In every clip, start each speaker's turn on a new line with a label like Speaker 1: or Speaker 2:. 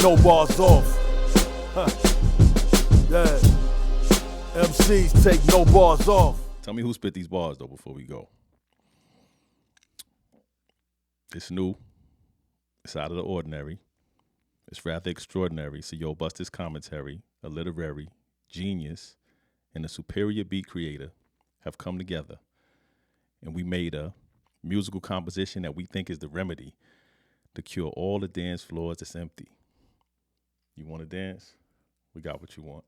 Speaker 1: No bars off. Huh. Yeah. MCs take no bars off.
Speaker 2: Tell me who spit these bars, though, before we go. It's new. It's out of the ordinary. It's rather extraordinary. So, Yo Buster's commentary, a literary genius, and a superior beat creator have come together. And we made a musical composition that we think is the remedy to cure all the dance floors that's empty. You want to dance? We got what you want.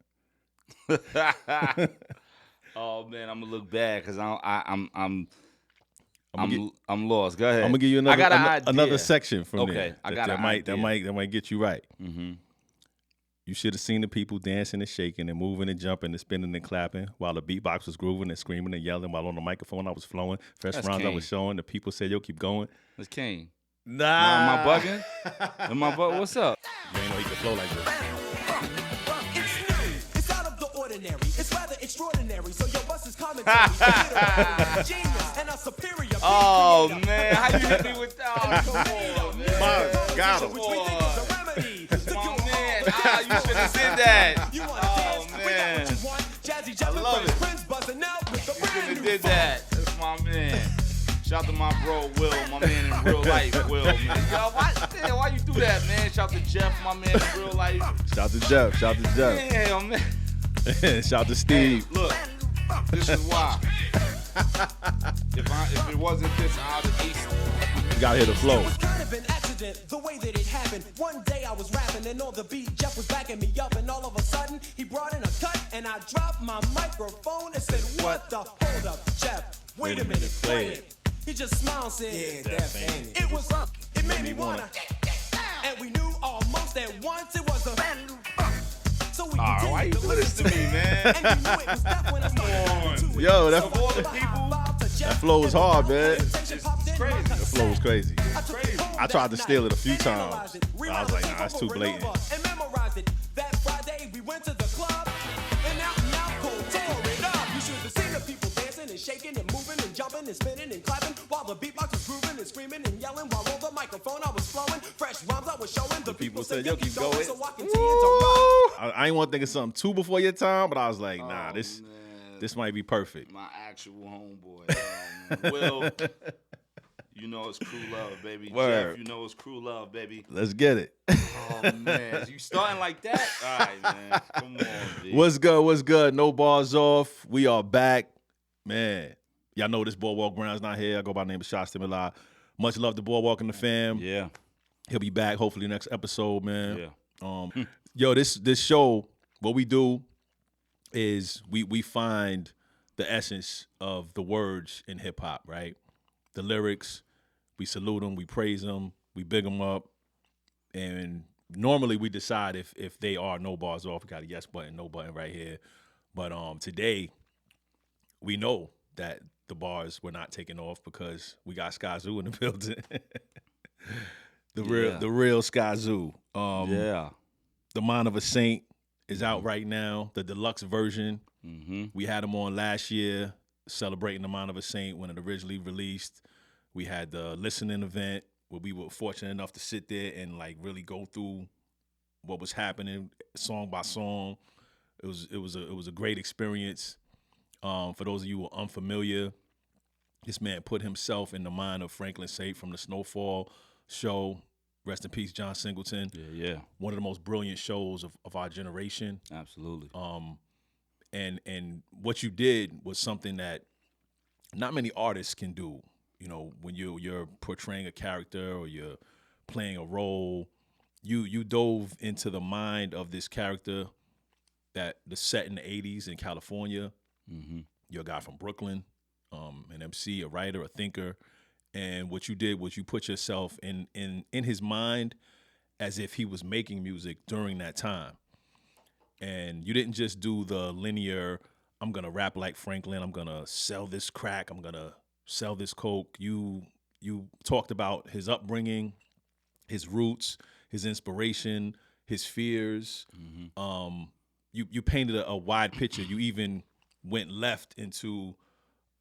Speaker 3: Oh man, I'm gonna look bad because I'm lost. Go ahead.
Speaker 2: I'm gonna give you another section from there.
Speaker 3: Okay,
Speaker 2: that might get you right.
Speaker 3: Mm-hmm.
Speaker 2: You should have seen the people dancing and shaking and moving and jumping and spinning and clapping while the beatbox was grooving and screaming and yelling while on the microphone I was flowing. Fresh rhymes I was showing. The people said, "Yo, keep going."
Speaker 3: That's Kane.
Speaker 2: Nah.
Speaker 3: Am I bugging? What's up?
Speaker 2: You ain't know he could flow like this.
Speaker 4: It's out of the ordinary. It's rather extraordinary. So Yo Buster's commentary. Genius and a superior.
Speaker 3: Oh man, how you hit me with that? Oh, come on, man.
Speaker 2: Got him.
Speaker 3: My man, you should have said that. Oh man, I love it. You should have did that. That's my man. Shout out to my bro Will, my man in real life. Will, man. Yo, why you do that, man? Shout out to Jeff, my man in real life.
Speaker 2: Shout out to Jeff.
Speaker 3: Damn, man.
Speaker 2: Shout out to Steve.
Speaker 3: Hey, look, this is why. If it wasn't this, I'd have aced.
Speaker 2: You gotta hear the flow.
Speaker 4: It was kind of an accident, the way that it happened. One day I was rapping and on the beat, Jeff was backing me up, and all of a sudden he brought in a cut, and I dropped my microphone and said, "What the? Hold up, Jeff. Wait a minute, play it." He just smiled and said, "Yeah, that's it." It made me wanna, and we knew almost at once it was a. So we
Speaker 3: why you do this to me, man?
Speaker 4: And you knew it was Jeff when I started to it.
Speaker 2: Yo,
Speaker 3: Of all the people,
Speaker 2: that flow was hard, man.
Speaker 3: it's crazy.
Speaker 2: That flow was crazy.
Speaker 3: Crazy.
Speaker 2: I tried to steal it a few times. I was like, nah, that's too blatant.
Speaker 4: And memorized it. That Friday we went to the club, and out cold tore it up. You should have seen the people dancing and shaking and moving and jumping and spinning and clapping while the beatbox was grooving and screaming and yelling while on the microphone I was flowing. Fresh rhymes I was showing. The people said, "Yo, keep going." So I continued to rock.
Speaker 2: I ain't want to think of something too before your time, but I was like, nah, this might be perfect.
Speaker 3: My actual homeboy. Will, you know it's crew love, baby.
Speaker 2: Word.
Speaker 3: Jeff, you know it's crew love, baby.
Speaker 2: Let's get it.
Speaker 3: Oh, man. You starting like that? All right, man. Come on, B.
Speaker 2: What's good? No bars off. We are back. Man, y'all know this Boardwalk Brown's not here. I go by the name of Shot Stimuli. Much love to Boardwalk and the fam.
Speaker 3: Yeah.
Speaker 2: He'll be back hopefully next episode, man.
Speaker 3: Yeah.
Speaker 2: Yo, this show, what we do is we find the essence of the words in hip hop, right? The lyrics, we salute them, we praise them, we big them up, and normally we decide if they are no bars off. We got a yes button, no button right here. But today we know that the bars were not taken off because we got Skyzoo in the building. The real Skyzoo. The Mind of a Saint is out right now, the deluxe version.
Speaker 3: Mm-hmm.
Speaker 2: We had him on last year celebrating the Mind of a Saint when it originally released. We had the listening event where we were fortunate enough to sit there and like really go through what was happening song by song. It was a great experience. For those of you who are unfamiliar, this man put himself in the mind of Franklin Saint from the Snowfall show. Rest in peace, John Singleton.
Speaker 3: Yeah.
Speaker 2: One of the most brilliant shows of our generation.
Speaker 3: Absolutely.
Speaker 2: And what you did was something that not many artists can do. You know, when you're portraying a character or you're playing a role, you dove into the mind of this character that the set in the 80s in California.
Speaker 3: Mm-hmm.
Speaker 2: You're a guy from Brooklyn, an MC, a writer, a thinker. And what you did was you put yourself in his mind as if he was making music during that time. And you didn't just do the linear, I'm going to rap like Franklin, I'm going to sell this crack, I'm going to sell this coke. You talked about his upbringing, his roots, his inspiration, his fears.
Speaker 3: Mm-hmm.
Speaker 2: You painted a wide picture. You even went left into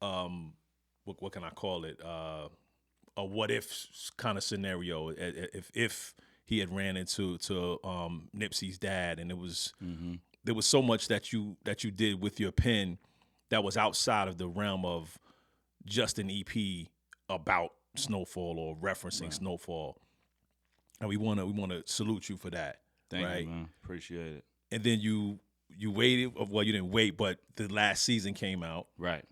Speaker 2: what can I call it? A what if kind of scenario. If he had ran into Nipsey's dad, and there was so much that you did with your pen that was outside of the realm of just an EP about Snowfall or referencing Snowfall, and we want to salute you for that.
Speaker 3: Thank
Speaker 2: right?
Speaker 3: you, man. Appreciate it.
Speaker 2: And then you waited. Well, you didn't wait, but the last season came out,
Speaker 3: Right?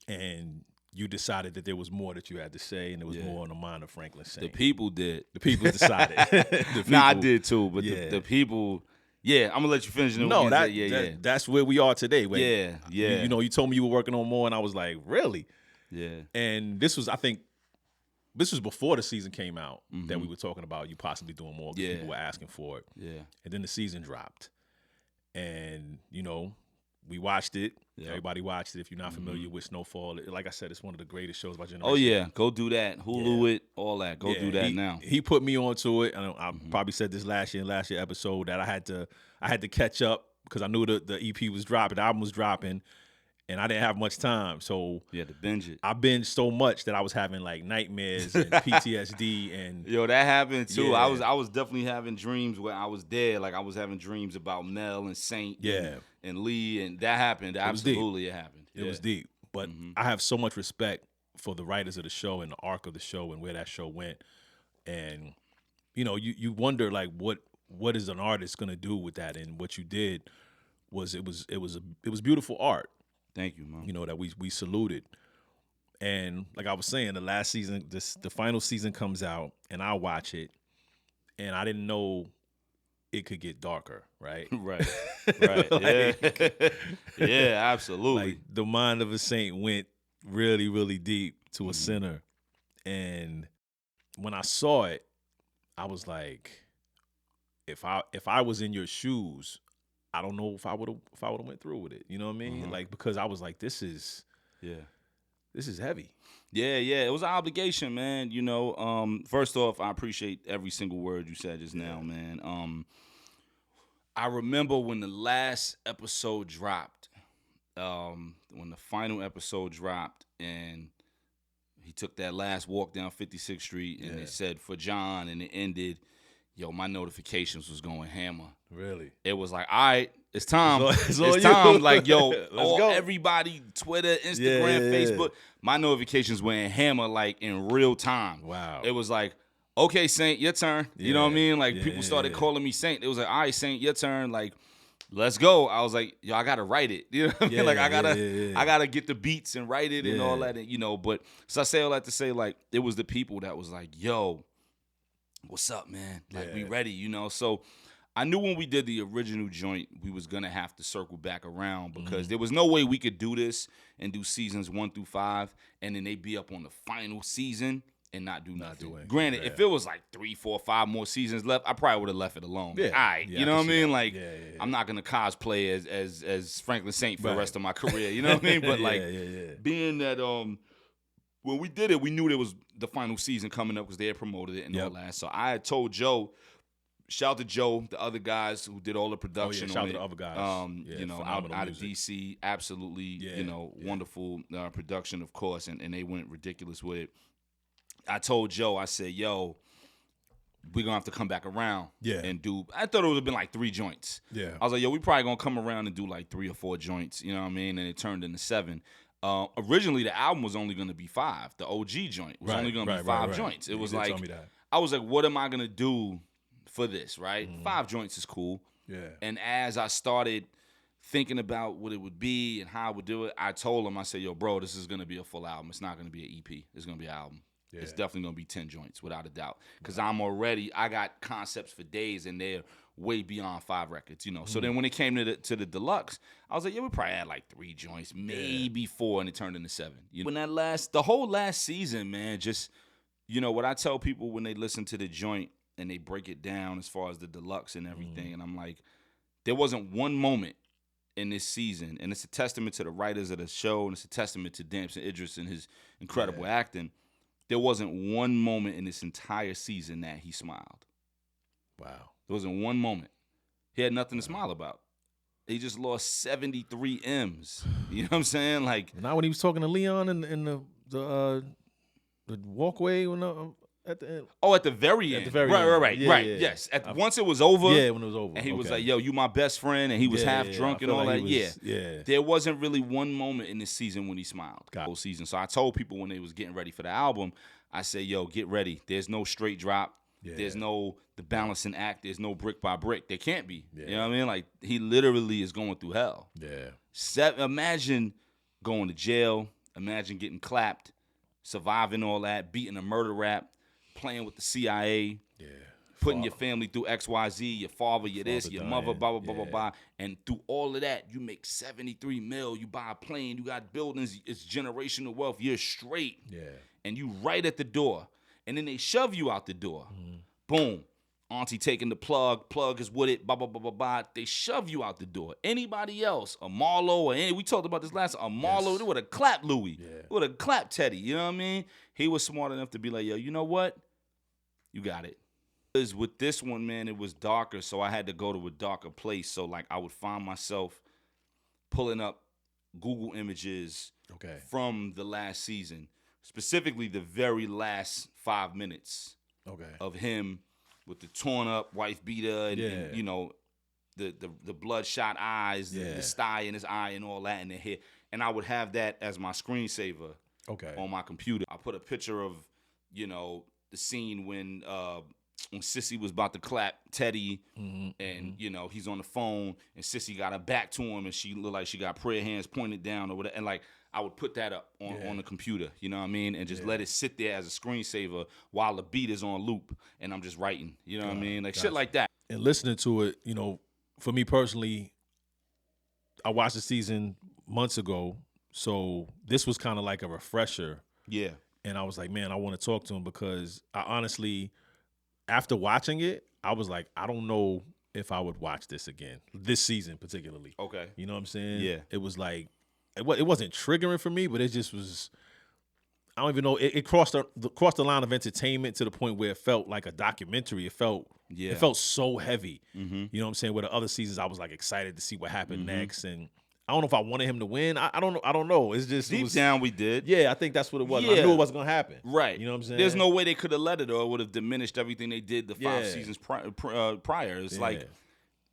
Speaker 2: And you decided that there was more that you had to say, and there was more on the mind of Franklin Saint.
Speaker 3: The people did.
Speaker 2: The people decided.
Speaker 3: I did too, but the people. Yeah, I'm gonna let you finish.
Speaker 2: No, that's where we are today.
Speaker 3: Yeah.
Speaker 2: You know, you told me you were working on more, and I was like, really?
Speaker 3: Yeah.
Speaker 2: And this was before the season came out that we were talking about you possibly doing more because people were asking for it. Yeah. And then the season dropped, and you know, we watched it. Yep. Everybody watched it. If you're not familiar with Snowfall, like I said, it's one of the greatest shows by generation.
Speaker 3: Oh yeah, go do that. Hulu it, all that. Go do that now.
Speaker 2: He put me onto it. I probably said this last year episode that I had to catch up because I knew the EP was dropping, the album was dropping, and I didn't have much time. So
Speaker 3: you had to binge it.
Speaker 2: I binged so much that I was having like nightmares and PTSD and
Speaker 3: yo, that happened too. Yeah. I was definitely having dreams where I was dead. Like I was having dreams about Mel and Saint and Lee, and that happened. Absolutely, it happened.
Speaker 2: It was deep. But I have so much respect for the writers of the show and the arc of the show and where that show went. And you know, you wonder like what is an artist gonna do with that? And what you did was it was beautiful art.
Speaker 3: Thank you, man.
Speaker 2: You know, that we saluted. And like I was saying, the last season, the final season comes out, and I watch it, and I didn't know it could get darker, right?
Speaker 3: Right. Like, yeah, absolutely.
Speaker 2: Like the mind of a saint went really, really deep to a sinner. And when I saw it, I was like, if I was in your shoes, I don't know if I would have went through with it. You know what I mean? Like, because I was like, this is heavy.
Speaker 3: Yeah. It was an obligation, man. You know, first off, I appreciate every single word you said just now, man. I remember when the last episode dropped, when the final episode dropped, and he took that last walk down 56th Street, and it said for John, and it ended. Yo, my notifications was going hammer.
Speaker 2: Really?
Speaker 3: It was like, all right, it's time.
Speaker 2: It's
Speaker 3: time. Like, yo,
Speaker 2: let's go.
Speaker 3: Everybody, Twitter, Instagram, Facebook, my notifications went hammer like in real time.
Speaker 2: Wow.
Speaker 3: It was like, okay, Saint, your turn. You know what I mean? Like, people started calling me Saint. It was like, all right, Saint, your turn. Like, let's go. I was like, yo, I gotta write it. You know what I mean? Like, I gotta get the beats and write it and all that. And, you know, but so I say all that to say, like, it was the people that was like, yo, what's up, man? Like, we ready, you know? So I knew when we did the original joint, we was going to have to circle back around because there was no way we could do this and do seasons 1 through 5 and then they be up on the final season and not do nothing. Granted, if it was like 3, 4, 5 more seasons left, I probably would have left it alone.
Speaker 2: Yeah.
Speaker 3: Like, all right, you know what I mean? Like, I'm not going to cosplay as Franklin Saint for the rest of my career. You know what I mean? But like, being that when we did it, we knew there was the final season coming up because they had promoted it and all that. So I had told Joe, shout out to Joe, the other guys who did all the production.
Speaker 2: Shout out to the other guys.
Speaker 3: You know, out of DC, absolutely, you know, wonderful production, of course, and they went ridiculous with it. I told Joe, I said, yo, we're going to have to come back around and do, I thought it would have been like 3 joints. Yeah. I was like, yo, we probably going to come around and do like 3 or 4 joints, you know what I mean? And it turned into 7. Originally, the album was only going to be 5. The OG joint was only going to be 5 joints. It was like, I was like, what am I going to do for this, right? 5 joints is cool. Yeah. And as I started thinking about what it would be and how I would do it, I told him, I said, yo, bro, this is going to be a full album. It's not going to be an EP. It's going to be an album. Yeah. It's definitely going to be 10 joints, without a doubt. Because I got concepts for days, and they're way beyond 5 records, you know. So then when it came to the Deluxe, I was like, yeah, we probably had like 3 joints, maybe 4, and it turned into 7. You know? When the whole last season, man, just, you know, what I tell people when they listen to the joint and they break it down as far as the Deluxe and everything, and I'm like, there wasn't one moment in this season, and it's a testament to the writers of the show, and it's a testament to Damson Idris and his incredible acting. There wasn't one moment in this entire season that he smiled.
Speaker 2: Wow.
Speaker 3: There wasn't one moment. He had nothing to smile about. He just lost 73 M's. You know what I'm saying? Like,
Speaker 2: now when he was talking to Leon in the walkway, when at the end?
Speaker 3: Oh, at the very end.
Speaker 2: At the very end.
Speaker 3: Right.
Speaker 2: Yeah.
Speaker 3: Yes. Once it was over.
Speaker 2: Yeah, when it was over.
Speaker 3: And he was like, yo, you my best friend. And he was half drunk and all
Speaker 2: like
Speaker 3: that.
Speaker 2: Yeah.
Speaker 3: There wasn't really one moment in this season when he smiled. Whole season. So I told people when they was getting ready for the album, I said, yo, get ready. There's no straight drop. Yeah. There's no the balancing act. There's no brick by brick. There can't be. Yeah. You know what I mean? Like, he literally is going through hell. Yeah. Imagine going to jail. Imagine getting clapped, surviving all that, beating a murder rap, playing with the CIA, putting your family through XYZ, your father, your this, your mother, blah, blah, blah, blah, blah. And through all of that, you make 73 mil. You buy a plane. You got buildings. It's generational wealth. You're straight. Yeah. And you right at the door. And then they shove you out the door. Boom. Auntie taking the plug is with it, blah, blah, blah, blah, blah. They shove you out the door. Anybody else, a Marlo, or any, we talked about this last time, a Marlo, they would have clapped Louis. They would have clapped Teddy, you know what I mean? He was smart enough to be like, yo, you know what? You got it. Because with this one, man, it was darker, so I had to go to a darker place. So, like, I would find myself pulling up Google images from the last season, specifically the very last 5 minutes of him with the torn up wife beater and you know, the bloodshot eyes, the sty in his eye and all that in the hair. And I would have that as my screensaver on my computer. I put a picture of, you know, the scene when Sissy was about to clap Teddy and, you know, he's on the phone and Sissy got her back to him and she looked like she got prayer hands pointed down or whatever. And, like, I would put that up on the computer, you know what I mean? And just let it sit there as a screensaver while the beat is on loop and I'm just writing, you know what I mean? Like, shit like that.
Speaker 2: And listening to it, you know, for me personally, I watched the season months ago, so this was kind of like a refresher. Yeah. And I was like, man, I want to talk to him because I honestly, after watching it, I was like, I don't know if I would watch this again, this season particularly. Okay. You know what I'm saying? Yeah. It was like, it wasn't triggering for me, but it just was, I don't even know, it crossed the line of entertainment to the point where it felt like a documentary. It felt so heavy. You know what I'm saying? Where the other seasons I was like excited to see what happened next. And I don't know if I wanted him to win. I don't know. It's just
Speaker 3: deep down we did.
Speaker 2: Yeah, I think that's what it was. Yeah. I knew it wasn't gonna happen.
Speaker 3: Right.
Speaker 2: You know what I'm saying?
Speaker 3: There's no way they could have let it or it would have diminished everything they did the 5 seasons prior. It's like,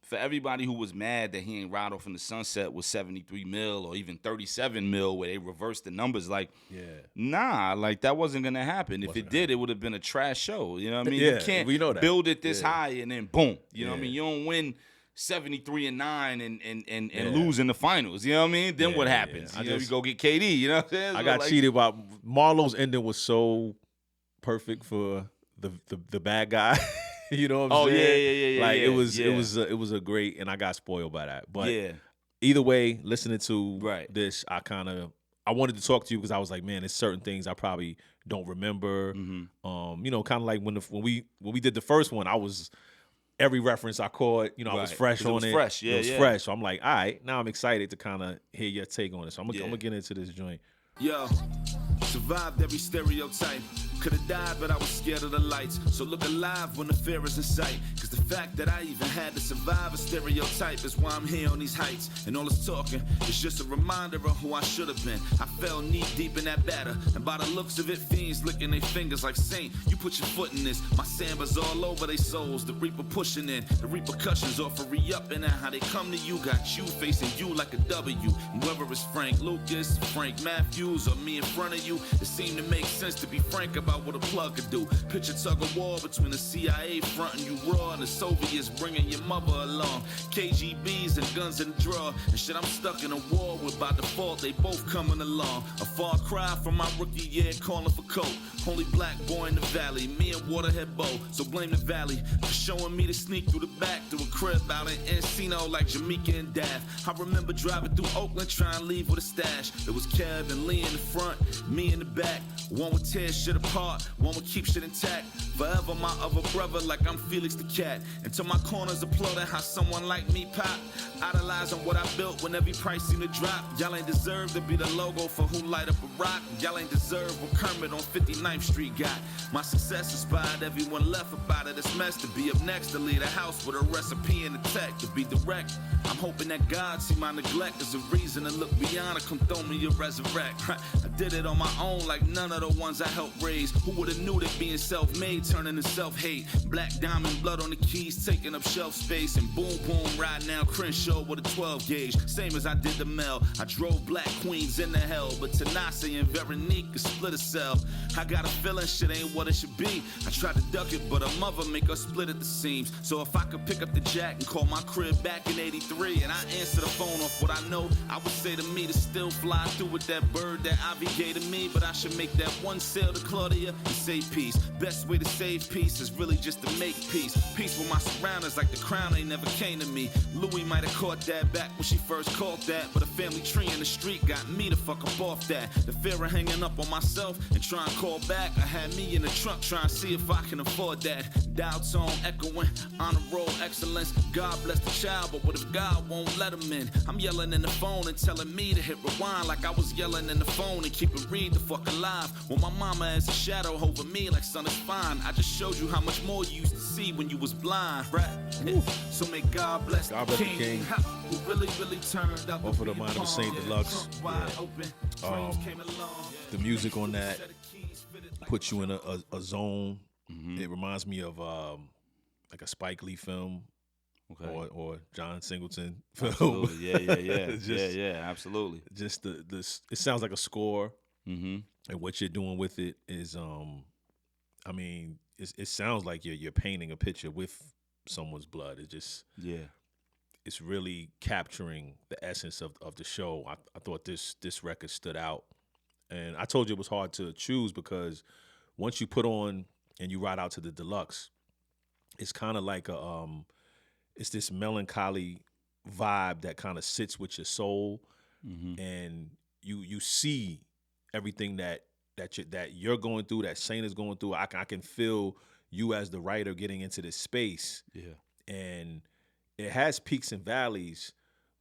Speaker 3: for everybody who was mad that he ain't ride off in the sunset with 73 mil or even 37 mil where they reversed the numbers, like, nah, like that wasn't gonna happen. If it did, it would have been a trash show. You know what I mean? You can't build it this high and then boom. You know what I mean? You don't win 73-9 and lose in the finals. You know what I mean? Then what happens? You go get KD. You know what I'm saying?
Speaker 2: I got cheated by Marlo's ending was so perfect for the bad guy. You know what I'm saying? Like it was a great, and I got spoiled by that. But either way, listening to this, I wanted to talk to you because I was like, man, there's certain things I probably don't remember. You know, kind of like when we did the first one, I was every reference I caught, you know, I was fresh on it.
Speaker 3: Fresh,
Speaker 2: it was fresh. So I'm like, all right, now I'm excited to kind of hear your take on it. So I'm gonna get into this joint.
Speaker 5: Yo, survived every stereotype. Could've died, but I was scared of the lights. So look alive when the fear is in sight. Cause the fact that I even had to survive a stereotype is why I'm here on these heights. And all this talking is just a reminder of who I should have been. I fell knee deep in that batter. And by the looks of it, fiends licking their fingers like Saint. You put your foot in this. My sambas all over their souls. The reaper pushing in. The repercussions are for re-upping. And how they come to you got you facing you like a W. And whether it's Frank Lucas, Frank Matthews, or me in front of you, it seemed to make sense to be frank about what a plug could do. Picture tug of war between the CIA fronting you raw and the Soviets bringing your mother along. KGBs and guns in the drawer. And shit, I'm stuck in a war with by default they both coming along. A far cry from my rookie year calling for coke. Only black boy in the valley, me and Waterhead Bo. So blame the valley for showing me to sneak through the back to a crib out in Encino like Jamaica and Daft. I remember driving through Oakland trying to leave with a stash. It was Kev and Lee in the front, me in the back. One would tear shit apart, one would keep shit intact. Forever my other brother like I'm Felix the Cat. Until my corners applauding how someone like me pop. Idolize on what I built when every price seemed to drop. Y'all ain't deserve to be the logo for who light up a rock. Y'all ain't deserve what Kermit on 59th Street got. My success inspired everyone left up out of this mess to be up next, to lead a house with a recipe and a tech, to be direct. I'm hoping that God see my neglect as a reason to look beyond and come throw me a resurrect. I did it on my own like none of the ones I helped raise. Who would've knew that being self-made turning to self-hate? Black diamond blood on the keys taking up shelf space, and boom boom right now Crenshaw with a 12 gauge. Same as I did the Mel. I drove black queens into hell, but Tanasi and Veronique could split a cell. I got a feeling shit ain't what it should be. I tried to duck it, but a mother make us split at the seams. So if I could pick up the jack and call my crib back in 83, and I answer the phone off what I know, I would say to me to still fly through with that bird that Ivy gave to me, but I should make that one sale to Claudia and say peace. Best way to save peace is really just to make peace. Peace with my surroundings like the crown ain't never came to me. Louis might have caught that back when she first called that, but a family tree in the street got me to fuck up off that. The fear of hanging up on myself and trying to call back, I had me in the trunk trying to see if I can afford that. Dial tone echoing, honor roll excellence. God bless the child, but what if God won't let him in? I'm yelling in the phone and telling me to hit rewind like I was yelling in the phone and keep it read the fuck alive. Well, my mama has a shadow over me like son is fine. I just showed you how much more you used to see when you was blind, right? So may God bless the king. Who really, really turned up.
Speaker 2: Off of the Mind of a Saint Deluxe. The music on that puts you in a zone. It reminds me of like a Spike Lee film, or John Singleton film.
Speaker 3: Absolutely. Yeah, absolutely.
Speaker 2: Just the it sounds like a score, and what you're doing with it is, I mean, it sounds like you're painting a picture with someone's blood. It just it's really capturing the essence of the show. I thought this record stood out, and I told you it was hard to choose because once you put on and you ride out to the Deluxe, it's kind of like it's this melancholy vibe that kind of sits with your soul, and you see everything that you're going through, that Saint is going through. I can feel you as the writer getting into this space, and it has peaks and valleys,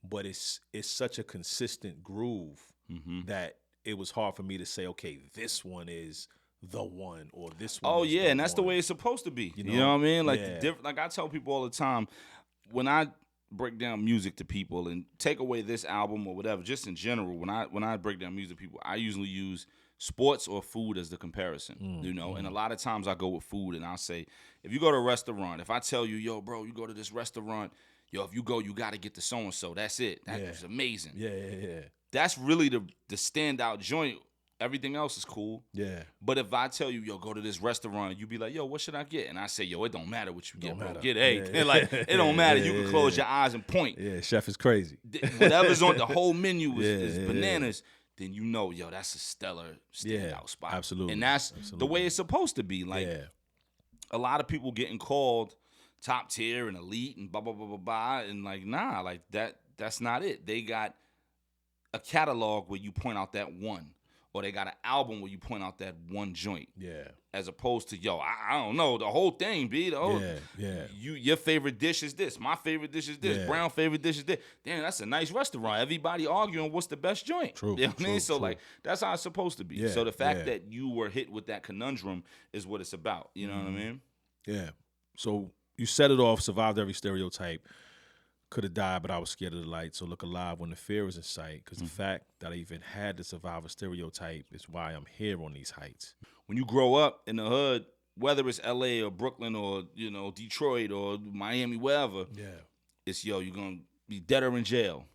Speaker 2: but it's such a consistent groove that it was hard for me to say, okay, this one is the one, or this one.
Speaker 3: Oh
Speaker 2: is
Speaker 3: yeah, and that's
Speaker 2: one.
Speaker 3: the way it's supposed to be. You know what I mean? Like like I tell people all the time, when I break down music to people and take away this album or whatever, just in general, when I break down music to people, I usually use sports or food as the comparison, you know? And a lot of times I go with food, and I'll say, if you go to a restaurant, if I tell you, yo, bro, you go to this restaurant, yo, if you go, you got to get the so-and-so. That's it. That is amazing.
Speaker 2: Yeah.
Speaker 3: That's really the standout joint. Everything else is cool.
Speaker 2: Yeah.
Speaker 3: But if I tell you, yo, go to this restaurant, you be like, yo, what should I get? And I say, yo, it don't matter what you get, bro. Get anything. Like, it don't matter. You can close your eyes and point.
Speaker 2: Yeah, chef is crazy.
Speaker 3: Whatever's on the whole menu is bananas. Then you know, yo, that's a stellar standout spot.
Speaker 2: Absolutely.
Speaker 3: And that's the way it's supposed to be. Like, a lot of people getting called top tier and elite and blah, blah, blah, blah, blah. And like, nah, like that's not it. They got a catalog where you point out that one. Or they got an album where you point out that one joint. Yeah. As opposed to, yo, I don't know, the whole thing, B. The whole, your favorite dish is this. My favorite dish is this. Brown favorite dish is this. Damn, that's a nice restaurant. Everybody arguing what's the best joint.
Speaker 2: True.
Speaker 3: You know what I mean? So, like, that's how it's supposed to be. Yeah, so the fact that you were hit with that conundrum is what it's about. You know what I mean?
Speaker 2: Yeah. So you set it off, survived every stereotype. Could have died, but I was scared of the light. So look alive when the fear is in sight. Because the fact that I even had to survive a stereotype is why I'm here on these heights.
Speaker 3: When you grow up in the hood, whether it's L.A. or Brooklyn or, you know, Detroit or Miami, wherever, it's, yo, you're going to be dead or in jail.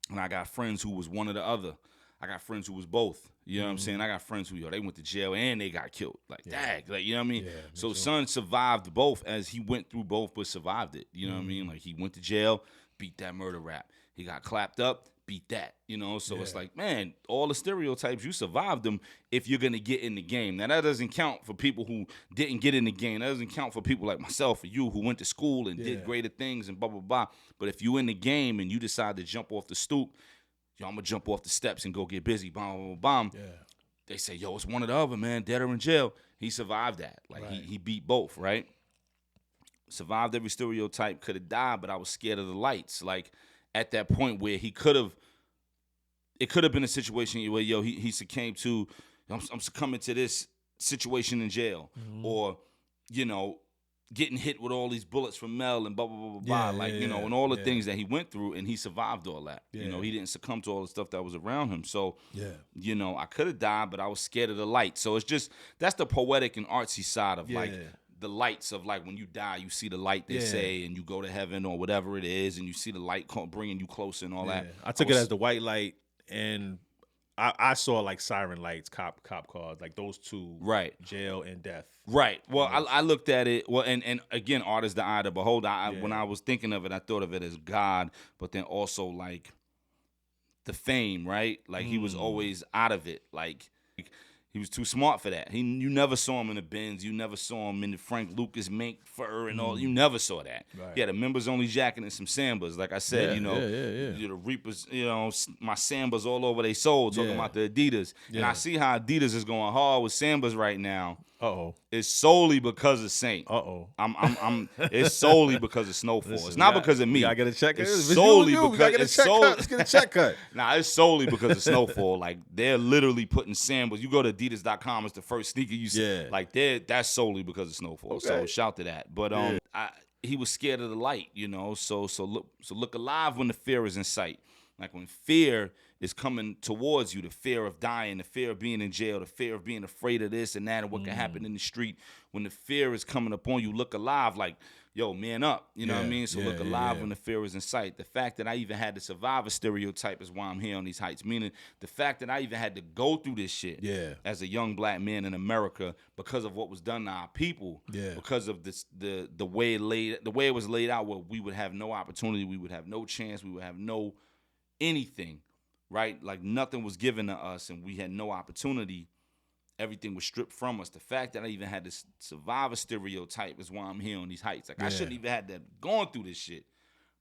Speaker 3: And I got friends who was one or the other. I got friends who was both. You know what I'm saying? I got friends who, yo, they went to jail and they got killed. Like, dag. Like, you know what I mean? So son survived both as he went through both, but survived it. You know what I mean? Like, he went to jail, beat that murder rap. He got clapped up, beat that. You know? So it's like, man, all the stereotypes, you survived them if you're going to get in the game. Now, that doesn't count for people who didn't get in the game. That doesn't count for people like myself or you who went to school and did greater things and blah, blah, blah. But if you in the game and you decide to jump off the stoop, yo, I'm going to jump off the steps and go get busy, bomb, bomb, bomb. They say, yo, it's one or the other, man, dead or in jail. He survived that. Like, he beat both, right? Survived every stereotype, could have died, but I was scared of the lights. Like, at that point where he could have. It could have been a situation where he succumbed to. I'm succumbing to this situation in jail, or getting hit with all these bullets from Mel and blah blah blah blah blah, and all the things that he went through, and he survived all that. He didn't succumb to all the stuff that was around him. So I could have died, but I was scared of the light. So it's just that's the poetic and artsy side of like the lights of like when you die, you see the light, they say, and you go to heaven or whatever it is, and you see the light bringing you closer and all that.
Speaker 2: I took it as the white light, and I saw like siren lights, cop cars, like those two,
Speaker 3: right?
Speaker 2: Jail and death,
Speaker 3: right? Well, I looked at it. Well, and again, art is the eye of the beholder. When I was thinking of it, I thought of it as God, but then also like the fame, right? Like he was always out of it, like. He was too smart for that. You never saw him in the Benz. You never saw him in the Frank Lucas mink fur and all. You never saw that. Right. He had a members only jacket and some Sambas. Like I said, the Reapers, my Sambas all over their soul, talking about the Adidas. Yeah. And I see how Adidas is going hard with Sambas right now. It's solely because of Saint. It's solely because of Snowfall. It's not because of me.
Speaker 2: I got to check it.
Speaker 3: It's solely because
Speaker 2: let's get a check cut.
Speaker 3: Nah, it's solely because of Snowfall. Like they're literally putting Sambas. You go to Adidas.com, it's the first sneaker you see. Yeah. Like that's solely because of Snowfall. Okay. So shout to that. But he was scared of the light, So look alive when the fear is in sight. Like when fear is coming towards you, the fear of dying, the fear of being in jail, the fear of being afraid of this and that and what can happen in the street. When the fear is coming upon you, look alive like, yo, man up. You know what I mean? So look alive when the fear is in sight. The fact that I even had to survive a stereotype is why I'm here on these heights. Meaning the fact that I even had to go through this shit as a young black man in America because of what was done to our people. Yeah. Because of this, the way it was laid out, where we would have no opportunity, we would have no chance, we would have no anything, right? Like nothing was given to us and we had no opportunity. Everything was stripped from us. The fact that I even had to survive a stereotype is why I'm here on these heights. Like I shouldn't even had that going through this shit.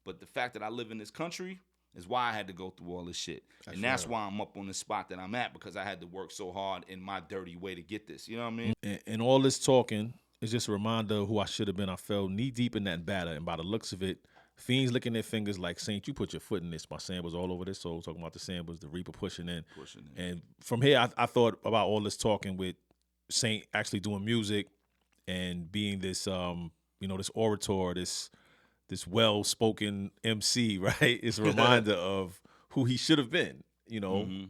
Speaker 3: But the fact that I live in this country is why I had to go through all this shit. That's why I'm up on the spot that I'm at, because I had to work so hard in my dirty way to get this. You know what I mean?
Speaker 2: And all this talking is just a reminder of who I should have been. I fell knee deep in that batter, and by the looks of it, fiends licking their fingers like, Saint, you put your foot in this. My Sambas all over this soul, talking about the Sambas, the Reaper pushing in. And from here, I thought about all this talking with Saint actually doing music and being this, this orator, this well-spoken MC, right? It's a reminder of who he should have been,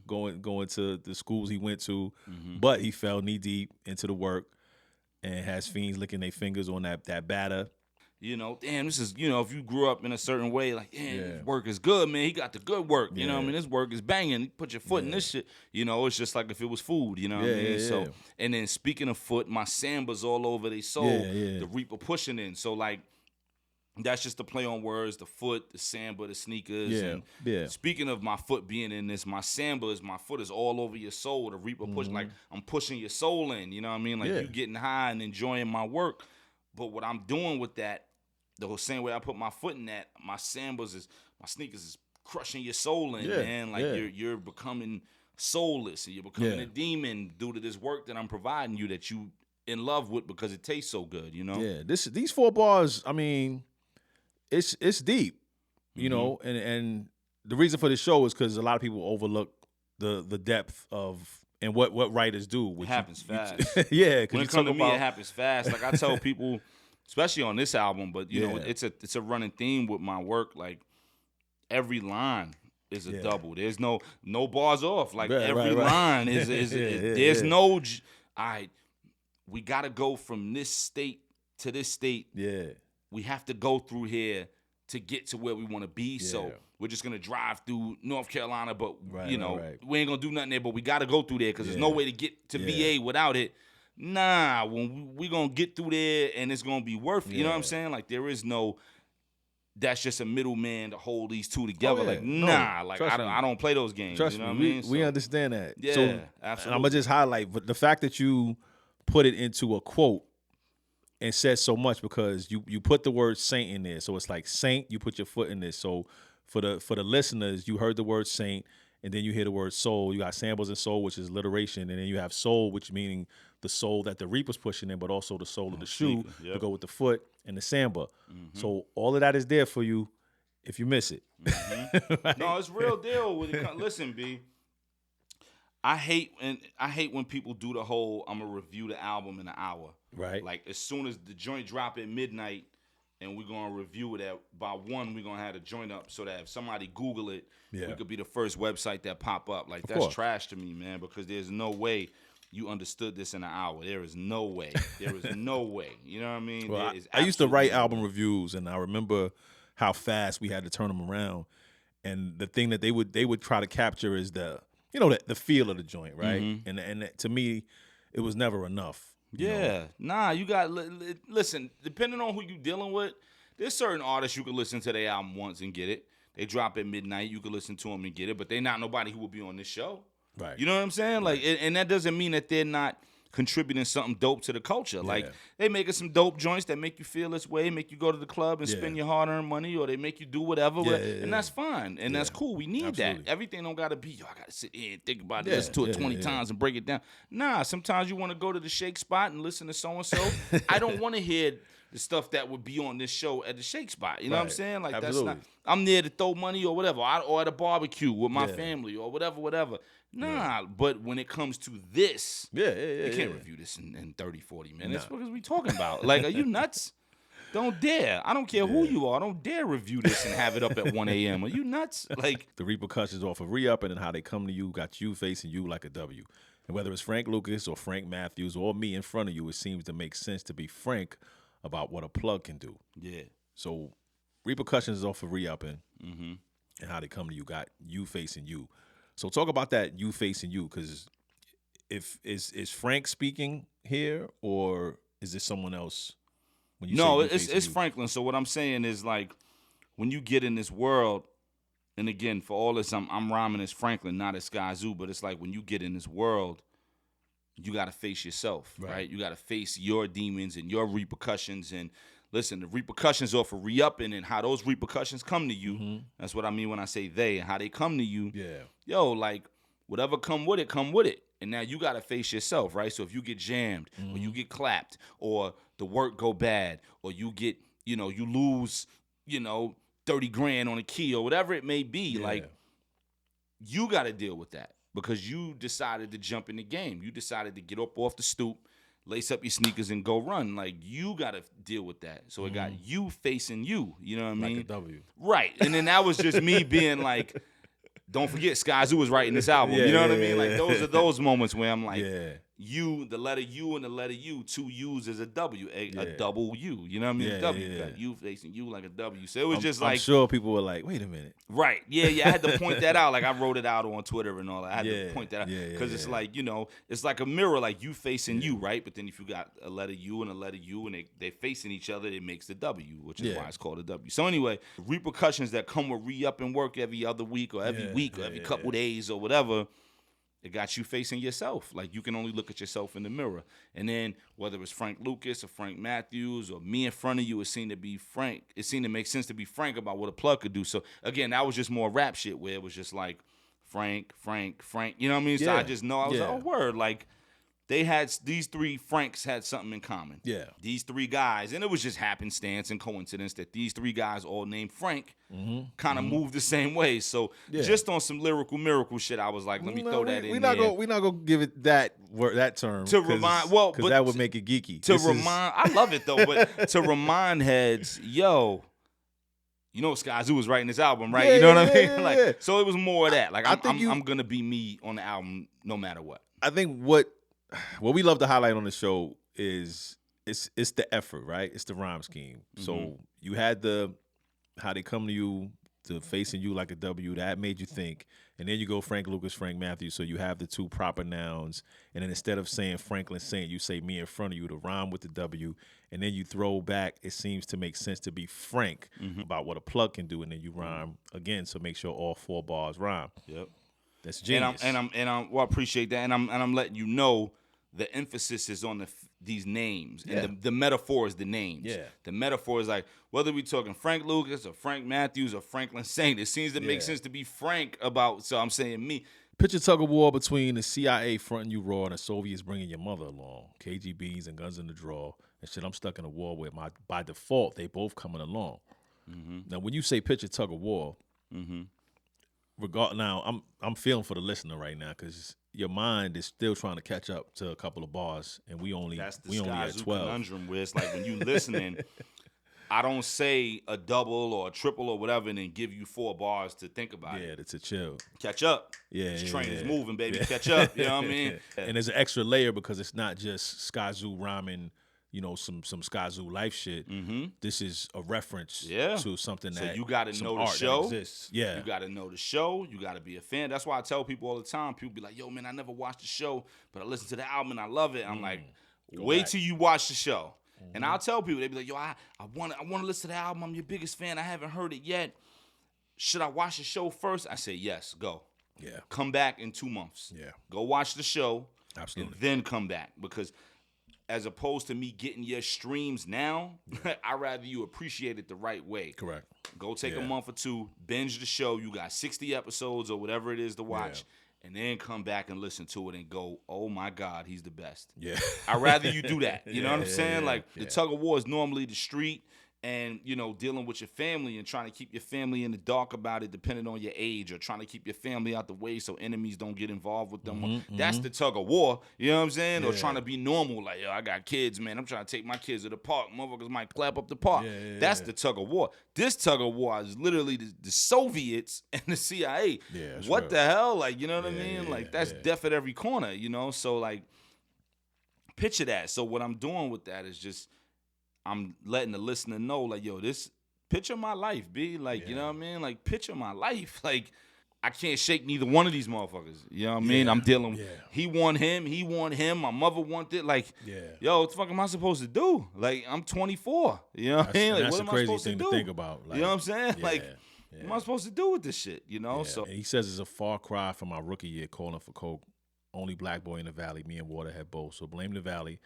Speaker 2: going to the schools he went to. But he fell knee-deep into the work and has fiends licking their fingers on that batter.
Speaker 3: Damn, this is, if you grew up in a certain way, like, damn, work is good, man. He got the good work. You know what I mean? This work is banging. You put your foot in this shit. It's just like if it was food, you know what I mean? So, and then speaking of foot, my Sambas all over their soul, the Reaper pushing in. So, like, that's just the play on words, the foot, the Samba, the sneakers. Speaking of my foot being in this, my foot is all over your soul. The Reaper pushing, like, I'm pushing your soul in, you know what I mean? Like, you getting high and enjoying my work. But what I'm doing with that, the whole same way I put my foot in that, my sneakers is crushing your soul in, man. Like you're becoming soulless and you're becoming a demon due to this work that I'm providing you that you in love with because it tastes so good, Yeah,
Speaker 2: these 4 bars, I mean, it's deep, and the reason for this show is because a lot of people overlook the depth of and what writers do.
Speaker 3: It happens fast.
Speaker 2: When
Speaker 3: it comes to me, it happens fast. Like I tell people, especially on this album, but it's a running theme with my work. Like every line is a double. There's no bars off. Like every line is there's no. All right, we got to go from this state to this state. Yeah, we have to go through here to get to where we want to be. Yeah. So we're just gonna drive through North Carolina, but we ain't gonna do nothing there. But we got to go through there because there's no way to get to VA without it. Nah, when we gonna get through there and it's gonna be worth it. You know what I'm saying? Like there is no. That's just a middleman to hold these two together. Oh, yeah. Like nah, like I don't play those games.
Speaker 2: Trust
Speaker 3: you know
Speaker 2: me,
Speaker 3: what I mean?
Speaker 2: We understand that.
Speaker 3: Yeah,
Speaker 2: so,
Speaker 3: absolutely.
Speaker 2: And I'm gonna just highlight, but the fact that you put it into a quote and said so much because you put the word saint in there. So it's like saint, you put your foot in this. So for the listeners, you heard the word saint, and then you hear the word soul. You got samples and soul, which is alliteration, and then you have soul, which meaning the soul that the Reaper's pushing in, but also the soul of the shoe to go with the foot and the samba. Mm-hmm. So all of that is there for you, if you miss it.
Speaker 3: Mm-hmm. No, it's real deal. Listen, B. I hate when people do the whole I'm gonna review the album in an hour.
Speaker 2: Right.
Speaker 3: Like as soon as the joint drop at midnight and we're gonna review it by 1, we're gonna have the joint up so that if somebody Google it, we could be the first website that pop up. Like that's trash to me, man, because there's no way you understood this in an hour. There is no way. There is no way. You know what I mean?
Speaker 2: Well, I used to write album reviews, and I remember how fast we had to turn them around. And the thing that they would try to capture is the feel of the joint, right? Mm-hmm. And to me, it was never enough. You know?
Speaker 3: Nah, you got listen. Depending on who you dealing with, there's certain artists you can listen to their album once and get it. They drop at midnight, you can listen to them and get it. But they not nobody who will be on this show,
Speaker 2: right?
Speaker 3: You know what I'm saying? Right. Like, and that doesn't mean that they're not contributing something dope to the culture. Yeah. Like they making some dope joints that make you feel this way, make you go to the club and spend your hard-earned money, or they make you do whatever. And that's fine. And that's cool. We need that. Everything don't gotta be, I gotta sit here and think about it, listen to it 20 times and break it down. Nah, sometimes you wanna go to the shake spot and listen to so-and-so. I don't wanna hear the stuff that would be on this show at the shake spot. You know what I'm saying? Like that's not, I'm there to throw money or whatever, or at a barbecue with my family or whatever. Nah, but when it comes to this, you can't review this in 30, 40 minutes because we talking about. Like, are you nuts? Don't dare. I don't care who you are. Don't dare review this and have it up at 1 a.m. Are you nuts? Like
Speaker 2: the repercussions off of re-upping and how they come to you got you facing you like a W. And whether it's Frank Lucas or Frank Matthews or me in front of you, it seems to make sense to be frank about what a plug can do. Yeah. So repercussions off of re-upping and how they come to you got you facing you. So talk about that you facing you, because if is Frank speaking here or is this someone else? When you say
Speaker 3: it's Franklin. So what I'm saying is, like, when you get in this world, and again, for all this, I'm rhyming as Franklin, not as Skyzoo, but it's like when you get in this world, you got to face yourself, right? You got to face your demons and your repercussions. And listen, the repercussions off of re-upping and how those repercussions come to you. That's what I mean when I say they and how they come to you. Yeah. Yo, like, whatever come with it. And now you got to face yourself, right? So if you get jammed or you get clapped or the work go bad or you get, you lose, 30 grand on a key or whatever it may be, like, you got to deal with that because you decided to jump in the game. You decided to get up off the stoop, lace up your sneakers and go run. Like, you got to deal with that. So it got you facing you. You know what I mean?
Speaker 2: Like a W.
Speaker 3: Right. And then that was just me being like, don't forget, Skyzoo was writing this album. You know what I mean? Like, those are those moments where I'm like, you, the letter U and the letter U, 2 U's is a W, a double U. You know what I mean? A W. You got you facing you like a W. So it was I'm
Speaker 2: sure people were like, wait a minute.
Speaker 3: Right. Yeah. I had to point that out. Like, I wrote it out on Twitter and all that. I had to point that out. Because it's like, it's like a mirror, like you facing you, right? But then if you got a letter U and a letter U and they facing each other, it makes the W, which is why it's called a W. So anyway, repercussions that come with re-upping work every other week or every week or every couple days or whatever, it got you facing yourself. Like, you can only look at yourself in the mirror. And then whether it's Frank Lucas or Frank Matthews or me in front of you, it seemed to be frank. It seemed to make sense to be frank about what a plug could do. So, again, that was just more rap shit where it was just like Frank. You know what I mean? So I just know I was like, oh, word. Like, these 3 Franks had something in common. Yeah. These 3 guys, and it was just happenstance and coincidence that these 3 guys all named Frank kind of moved the same way. So just on some lyrical miracle shit, I was like, let me throw that in there.
Speaker 2: We're not gonna give it that term
Speaker 3: to remind.
Speaker 2: Because that would make it geeky.
Speaker 3: I love it though, but to remind heads, yo. Skyzoo was writing this album, right?
Speaker 2: Yeah,
Speaker 3: you know what I mean? So it was more of that. Like, I'm gonna be me on the album no matter what.
Speaker 2: I think what we love to highlight on the show is it's the effort, right? It's the rhyme scheme. So you had how they come to you, to facing you like a W, that made you think. And then you go Frank Lucas, Frank Matthews, so you have the 2 proper nouns. And then instead of saying Franklin Saint, you say me in front of you to rhyme with the W. And then you throw back, it seems to make sense to be frank about what a plug can do. And then you rhyme again, so make sure all 4 bars rhyme. Yep. That's genius.
Speaker 3: And I appreciate that. And I'm letting you know the emphasis is on these names. And the metaphor is the names. Yeah. The metaphor is like, whether we're talking Frank Lucas or Frank Matthews or Franklin Saint, it seems to make sense to be frank about, so I'm saying me.
Speaker 2: Picture tug of war between the CIA fronting you raw and the Soviets bringing your mother along. KGBs and guns in the draw. And shit, I'm stuck in a war where by default, they both coming along. Now, when you say picture tug of war, now I'm feeling for the listener right now because your mind is still trying to catch up to a couple of bars, and we only
Speaker 3: That's the
Speaker 2: only at
Speaker 3: Skyzoo
Speaker 2: 12.
Speaker 3: conundrum where it's like when you listening, I don't say a double or a triple or whatever and then give you 4 bars to think about it.
Speaker 2: Yeah, it's a chill.
Speaker 3: Catch up.
Speaker 2: Yeah,
Speaker 3: This
Speaker 2: yeah,
Speaker 3: train is
Speaker 2: yeah.
Speaker 3: moving, baby. Catch up. You know what I mean?
Speaker 2: And there's an extra layer because it's not just Skyzoo rhyming, some Skyzoo life shit. This is a reference to something
Speaker 3: So
Speaker 2: that
Speaker 3: you got to
Speaker 2: some
Speaker 3: know the
Speaker 2: art that
Speaker 3: show.
Speaker 2: exists. Yeah,
Speaker 3: You got to know the show. You got to be a fan. That's why I tell people all the time. People be like, yo, man, I never watched the show, but I listened to the album and I love it. I'm like, wait
Speaker 2: back.
Speaker 3: till you watch the show. And I'll tell people, they be like, yo, I want to listen to the album. I'm your biggest fan. I haven't heard it yet. Should I watch the show first? I say, yes, go.
Speaker 2: Yeah.
Speaker 3: Come back in 2 months.
Speaker 2: Yeah.
Speaker 3: Go watch the show.
Speaker 2: Absolutely.
Speaker 3: And then come back. Because as opposed to me getting your streams now, I'd rather you appreciate it the right way.
Speaker 2: Correct.
Speaker 3: Go take a
Speaker 2: Yeah.
Speaker 3: month or two, binge the show. You got 60 episodes or whatever it is to watch. And then come back and listen to it and go, oh, my God, he's the best.
Speaker 2: Yeah.
Speaker 3: I'd rather you do that. You know what I'm
Speaker 2: Yeah,
Speaker 3: saying?
Speaker 2: yeah,
Speaker 3: Like, the tug of war is normally the street and, dealing with your family and trying to keep your family in the dark about it depending on your age or trying to keep your family out the way so enemies don't get involved with them. That's the tug of war. You know what I'm saying? Or trying to be normal. Like, yo, I got kids, man. I'm trying to take my kids to the park. Motherfuckers might clap up the park. That's the tug of war. This tug of war is literally the Soviets and the CIA.
Speaker 2: Yeah, that's
Speaker 3: what
Speaker 2: real.
Speaker 3: the hell? Like, you know what I
Speaker 2: Yeah,
Speaker 3: mean?
Speaker 2: yeah,
Speaker 3: Like, that's death at every corner, So, like, picture that. So what I'm doing with that is just I'm letting the listener know, like, yo, this picture my life, B. Like, you know what I mean? Like, picture my life. Like, I can't shake neither one of these motherfuckers. You know what I mean? I'm dealing. He want him. My mother wanted. Like, yo, what the fuck am I supposed to do? Like, I'm 24. You know what I mean? Like,
Speaker 2: that's
Speaker 3: what
Speaker 2: a
Speaker 3: am I
Speaker 2: crazy
Speaker 3: supposed
Speaker 2: thing
Speaker 3: to
Speaker 2: to
Speaker 3: do?
Speaker 2: think about. Like,
Speaker 3: You know what I'm saying?
Speaker 2: yeah,
Speaker 3: Like,
Speaker 2: yeah.
Speaker 3: what am I supposed to do with this shit?
Speaker 2: Yeah.
Speaker 3: So
Speaker 2: And he says it's a far cry from my rookie year calling for coke. Only black boy in the valley. Me and Water had both. So blame the valley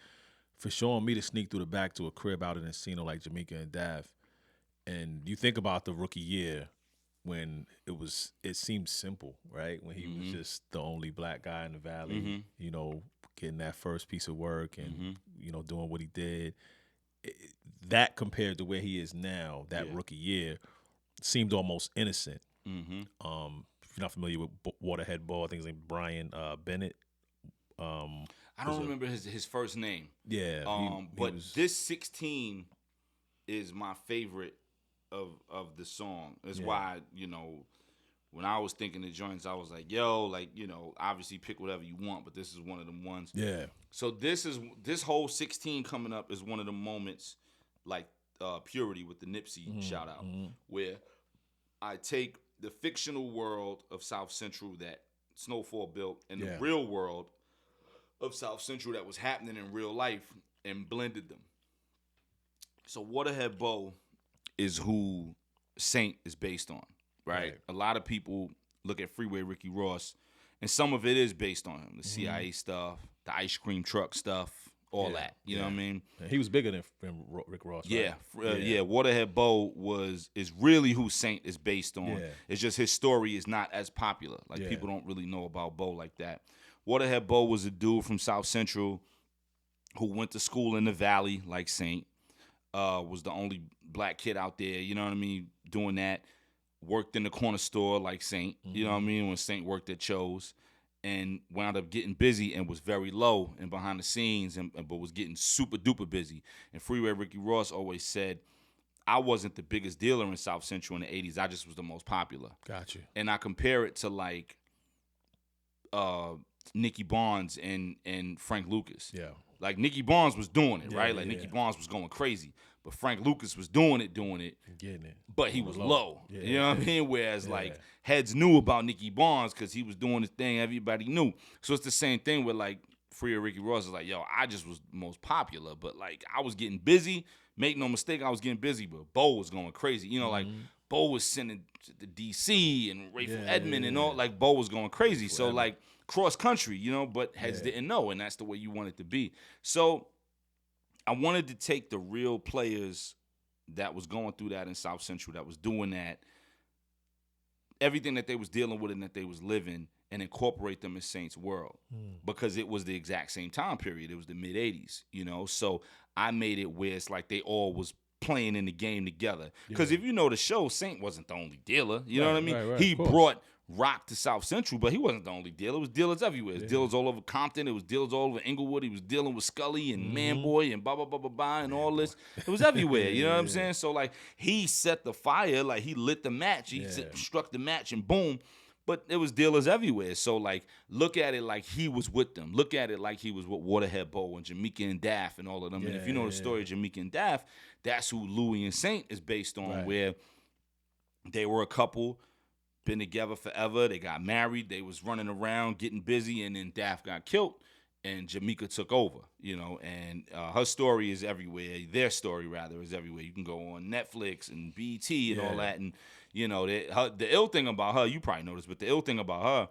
Speaker 2: for showing me to sneak through the back to a crib out in Encino like Jamaica and Dav. And you think about the rookie year when it seemed simple, right? When he was just the only black guy in the valley, getting that first piece of work and, doing what he did. That compared to where he is now, that rookie year, seemed almost innocent. If you're not familiar with Waterhead Ball, I think his name Brian Bennett.
Speaker 3: I don't remember his first name.
Speaker 2: Yeah.
Speaker 3: But this 16 is my favorite of the song. That's why, when I was thinking the joints, I was like, yo, like, obviously pick whatever you want, but this is one of them ones.
Speaker 2: Yeah.
Speaker 3: So this whole 16 coming up is one of the moments like Purity with the Nipsey shout out, where I take the fictional world of South Central that Snowfall built and the real world of South Central that was happening in real life and blended them. So Waterhead Bo is who Saint is based on, right? A lot of people look at Freeway Ricky Ross, and some of it is based on him. The CIA stuff, the ice cream truck stuff, all that. You know what I mean?
Speaker 2: Yeah, he was bigger than Rick Ross, right?
Speaker 3: Yeah. Waterhead Bo is really who Saint is based on.
Speaker 2: Yeah.
Speaker 3: It's just his story is not as popular. Like, people don't really know about Bo like that. Waterhead Bo was a dude from South Central who went to school in the Valley like Saint. Was the only black kid out there, you know what I mean, doing that. Worked in the corner store like Saint, you know what I mean, when Saint worked at Cho's. And wound up getting busy and was very low and behind the scenes, but was getting super duper busy. And Freeway Ricky Ross always said, I wasn't the biggest dealer in South Central in the 80s. I just was the most popular.
Speaker 2: Gotcha.
Speaker 3: And I compare it to like Nicky Barnes and Frank Lucas.
Speaker 2: Yeah.
Speaker 3: Like, Nicky Barnes was doing it, right? Like, Nicky Barnes was going crazy. But Frank Lucas was doing it.
Speaker 2: Getting it.
Speaker 3: But he was low.
Speaker 2: Yeah.
Speaker 3: You know what I mean? Whereas, like, heads knew about Nicky Barnes because he was doing his thing. Everybody knew. So it's the same thing with, like, Freeway Ricky Ross is like, yo, I just was most popular. But, like, I was getting busy. Make no mistake, I was getting busy. But Bo was going crazy. You know, like, Bo was sending to D.C. and Rayful Edmond and all. Like, Bo was going crazy. So, like, cross country, but heads didn't know. And that's the way you want it to be. So I wanted to take the real players that was going through that in South Central, that was doing that, everything that they was dealing with and that they was living, and incorporate them in Saint's world. Because it was the exact same time period. It was the mid-'80s, So I made it where it's like they all was playing in the game together. Because if you know the show, Saint wasn't the only dealer. You know what I mean?
Speaker 2: Right,
Speaker 3: He
Speaker 2: of course.
Speaker 3: brought rock to South Central, but he wasn't the only dealer. It was dealers everywhere. It was dealers all over Compton. It was dealers all over Inglewood. He was dealing with Scully and Manboy and blah, blah, blah, blah, blah, and all this. It was everywhere. You know what I'm saying? So, like, he set the fire. Like, he lit the match. He struck the match, and boom. But it was dealers everywhere. So, like, look at it like he was with them. Look at it like he was with Waterhead Bow and Jamaica and Daff and all of them. And if you know the story of Jamaica and Daff, that's who Louis and Saint is based on, where they were a couple, been together forever. They got married. They was running around, getting busy, and then Daff got killed, and Jamaica took over, you know. And her story is everywhere. Their story, rather, is everywhere. You can go on Netflix and BET and all that, and you know, the ill thing about her, you probably noticed, but the ill thing about her,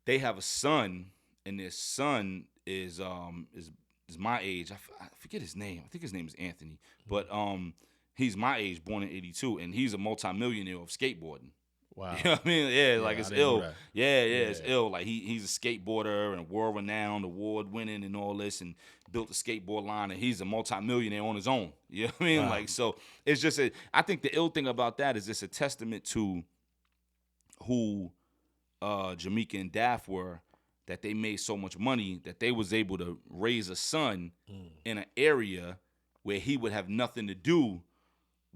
Speaker 3: they have a son, and their son is my age. I forget his name. I think his name is Anthony, but he's my age, born in '82, and he's a multimillionaire of skateboarding.
Speaker 2: Wow.
Speaker 3: You know what I mean? Yeah, like it's ill.
Speaker 2: Yeah,
Speaker 3: It's ill. Like he's a skateboarder and world-renowned, award-winning and all this, and built a skateboard line, and he's a multimillionaire on his own. You know what I mean? Wow. Like, so it's just I think the ill thing about that is it's a testament to who Jamaica and Daff were, that they made so much money that they was able to raise a son in an area where he would have nothing to do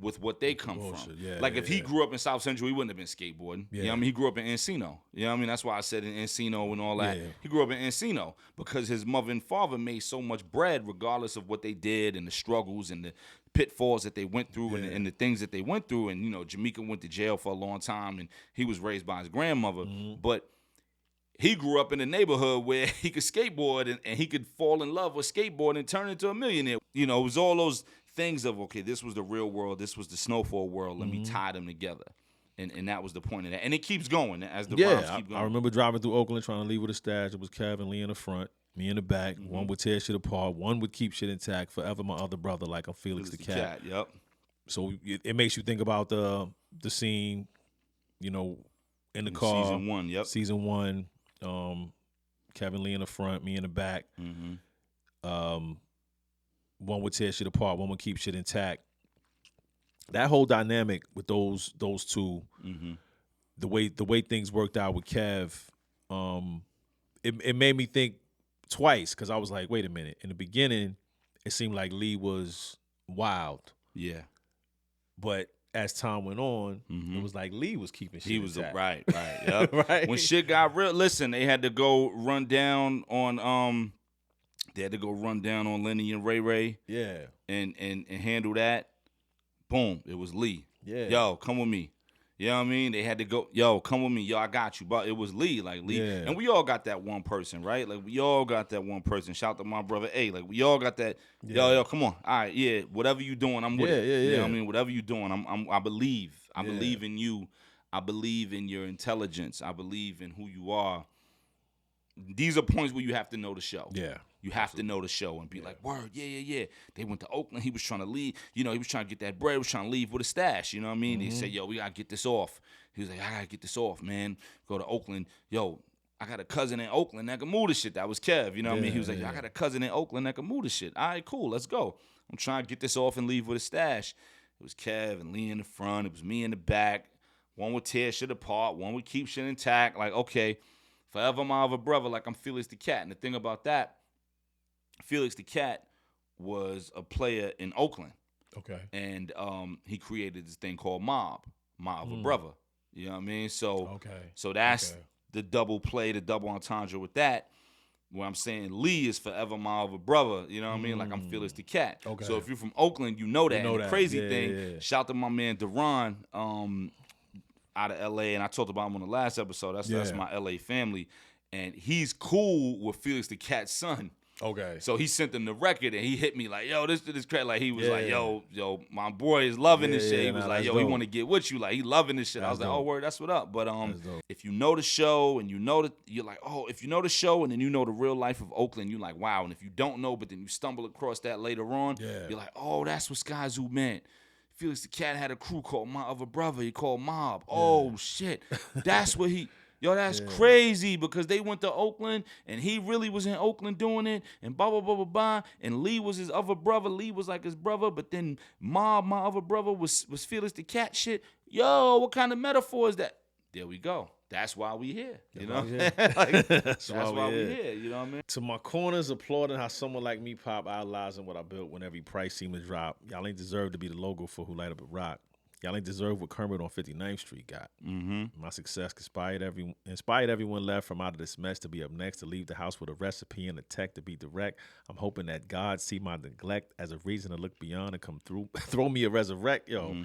Speaker 3: with what they come from. Like if he grew up in South Central, he wouldn't have been skateboarding. You know what I mean? He grew up in Encino. You know what I mean? That's why I said in Encino and all that. He grew up in Encino because his mother and father made so much bread regardless of what they did and the struggles and the pitfalls that they went through and the things that they went through. And, you know, Jamaica went to jail for a long time and he was raised by his grandmother. But he grew up in a neighborhood where he could skateboard and he could fall in love with skateboarding and turn into a millionaire. You know, it was all those things of, okay, this was the real world, this was the Snowfall world, let me tie them together. And that was the point of that. And it keeps going as the rhymes keep going.
Speaker 2: I remember driving through Oakland trying to leave with a stash. It was Kev and Lee in the front, me in the back. One would tear shit apart, one would keep shit intact. Forever my other brother, like I'm Felix the Cat.
Speaker 3: Yep.
Speaker 2: So it makes you think about the scene, you know, in the car.
Speaker 3: Season 1, yep.
Speaker 2: Season 1, Kevin Lee in the front, me in the back. One would tear shit apart, one would keep shit intact. That whole dynamic with those two, the way things worked out with Kev, it made me think twice because I was like, wait a minute. In the beginning, it seemed like Lee was wild.
Speaker 3: Yeah.
Speaker 2: But as time went on, it was like Lee was keeping shit intact.
Speaker 3: Right. Yep.
Speaker 2: Right.
Speaker 3: When shit got real, listen, they had to go run down on Lenny and Ray Ray. Yeah. And handle that. Boom. It was Lee. Yeah. Yo, come with me. You know what I mean? They had to go, yo, come with me. Yo, I got you. But it was Lee. Like Lee. Yeah. And we all got that one person, right? Like we all got that one person. Shout out to my brother A. Like we all got that. Yeah. Yo, come on. All right, yeah. Whatever you doing, I'm with it. Yeah. You know what I mean? Whatever you doing, I believe. I believe in you. I believe in your intelligence. I believe in who you are. These are points where you have to know the show. Yeah. You have to know the show and be like, word, yeah. They went to Oakland. He was trying to leave. You know, he was trying to get that bread. He was trying to leave with a stash. You know what I mean? They said, yo, we got to get this off. He was like, I got to get this off, man. Go to Oakland. Yo, I got a cousin in Oakland that can move this shit. That was Kev. You know what I mean? He was like, I got a cousin in Oakland that can move this shit. All right, cool. Let's go. I'm trying to get this off and leave with a stash. It was Kev and Lee in the front. It was me in the back. One would tear shit apart. One would keep shit intact. Like, okay, forever my other brother, like I'm Felix the Cat. And the thing about that, Felix the Cat was a player in Oakland. Okay. And he created this thing called Mob, my other brother. You know what I mean? So that's the double play, the double entendre with that. Where I'm saying Lee is forever my other brother. You know what I mean? Like I'm Felix the Cat. Okay. So if you're from Oakland, you know that. And the crazy thing, shout to my man Deron out of LA, and I talked about him on the last episode. That's my LA family. And he's cool with Felix the Cat's son. Okay. So he sent them the record and he hit me like, yo, this crap. Like he was like, yo, my boy is loving this shit. He was like, yo, he want to get with you. Like he loving this shit. I was like, oh word, that's what up. But if you know the show and you know that you're like, oh, if you know the show and then you know the real life of Oakland, you're like, wow. And if you don't know, but then you stumble across that later on, you're like, oh, that's what Skyzoo meant. Felix the Cat had a crew called My Other Brother. He called Mob. Oh shit, that's what he. Yo, that's crazy because they went to Oakland and he really was in Oakland doing it and blah, blah, blah, blah, blah. And Lee was his other brother. Lee was like his brother, but then Mob, my other brother, was Fearless the Cat shit. Yo, what kind of metaphor is that? There we go. That's why we here. You know? Like, that's why we here. You know what I mean?
Speaker 2: To my corners, applauding how someone like me pop, idolizing what I built when every price seemed to drop. Y'all ain't deserve to be the logo for Who Light Up a Rock. Y'all ain't deserve what Kermit on 59th Street got.
Speaker 3: Mm-hmm.
Speaker 2: My success inspired everyone left from out of this mess to be up next, to leave the house with a recipe and a tech to be direct. I'm hoping that God see my neglect as a reason to look beyond and come through, throw me a resurrect. Yo,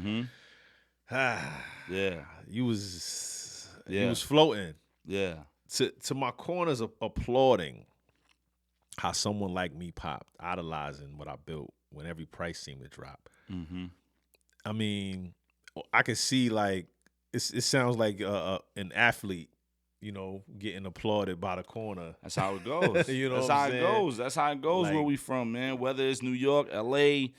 Speaker 3: Yeah.
Speaker 2: you was floating.
Speaker 3: Yeah.
Speaker 2: To my corners, applauding how someone like me popped, idolizing what I built when every price seemed to drop.
Speaker 3: Mm-hmm.
Speaker 2: I mean, I can see like it sounds like an athlete, you know, getting applauded by the corner.
Speaker 3: That's how it goes.
Speaker 2: You know
Speaker 3: That's
Speaker 2: what
Speaker 3: how
Speaker 2: I'm
Speaker 3: it
Speaker 2: saying?
Speaker 3: goes. That's how it goes
Speaker 2: Like,
Speaker 3: where we from, man. Whether it's New York, L.A.,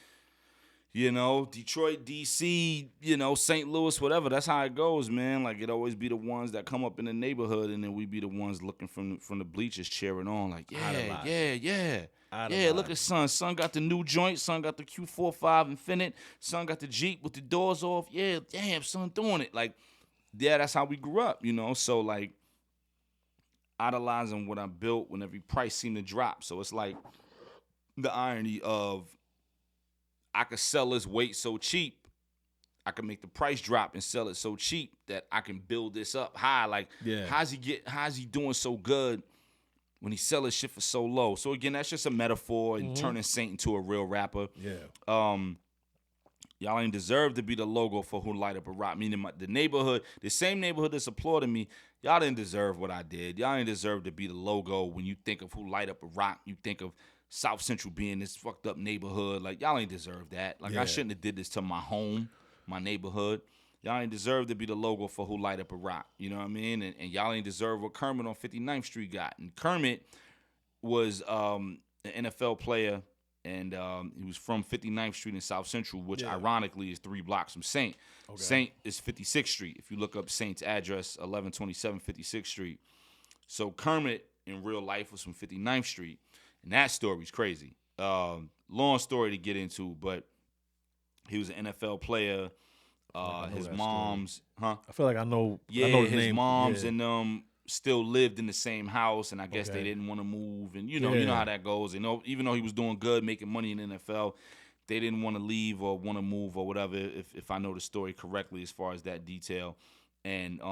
Speaker 3: you know, Detroit, D.C., you know, St. Louis, whatever. That's how it goes, man. Like, it always be the ones that come up in the neighborhood, and then we be the ones looking from the bleachers cheering on, like, yeah, look at Son. Son got the new joint. Son got the Q45 Infinite. Son got the Jeep with the doors off. Yeah, damn, Son doing it. Like, yeah, that's how we grew up, you know? So, like, idolizing what I built when every price seemed to drop. So it's like the irony of I could sell this weight so cheap. I can make the price drop and sell it so cheap that I can build this up high. Like, how's he doing so good when he selling shit for so low? So again, that's just a metaphor and turning Saint into a real rapper.
Speaker 2: Yeah.
Speaker 3: Y'all ain't deserve to be the logo for Who Light Up a Rock. Meaning the neighborhood, the same neighborhood that's applauding me, y'all didn't deserve what I did. Y'all ain't deserve to be the logo. When you think of Who Light Up a Rock, you think of South Central being this fucked up neighborhood. Like, y'all ain't deserve that. Like, I shouldn't have did this to my home, my neighborhood. Y'all ain't deserve to be the logo for Who Light Up a Rock. You know what I mean? And y'all ain't deserve what Kermit on 59th Street got. And Kermit was an NFL player, and he was from 59th Street in South Central, which ironically is 3 blocks from Saint. Okay. Saint is 56th Street. If you look up Saint's address, 1127 56th Street. So Kermit in real life was from 59th Street, and that story's crazy. Long story to get into, but he was an NFL player. His mom's,
Speaker 2: I feel like I know.
Speaker 3: Yeah,
Speaker 2: I know
Speaker 3: his
Speaker 2: name.
Speaker 3: mom's and still lived in the same house, and I guess they didn't want to move. And you know how that goes. You know, even though he was doing good, making money in the NFL, they didn't want to leave or want to move or whatever. If I know the story correctly, as far as that detail, and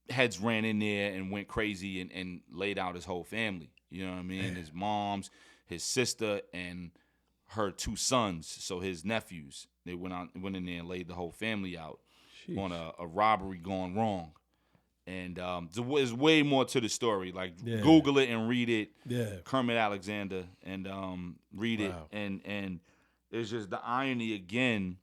Speaker 3: heads ran in there and went crazy and laid out his whole family. You know what I mean? His mom's, his sister, and her 2 sons, so his nephews. They went in there and laid the whole family out on a robbery gone wrong. And there's way more to the story. Like, Google it and read it. Yeah. Kermit Alexander, and read it. And it's just the irony again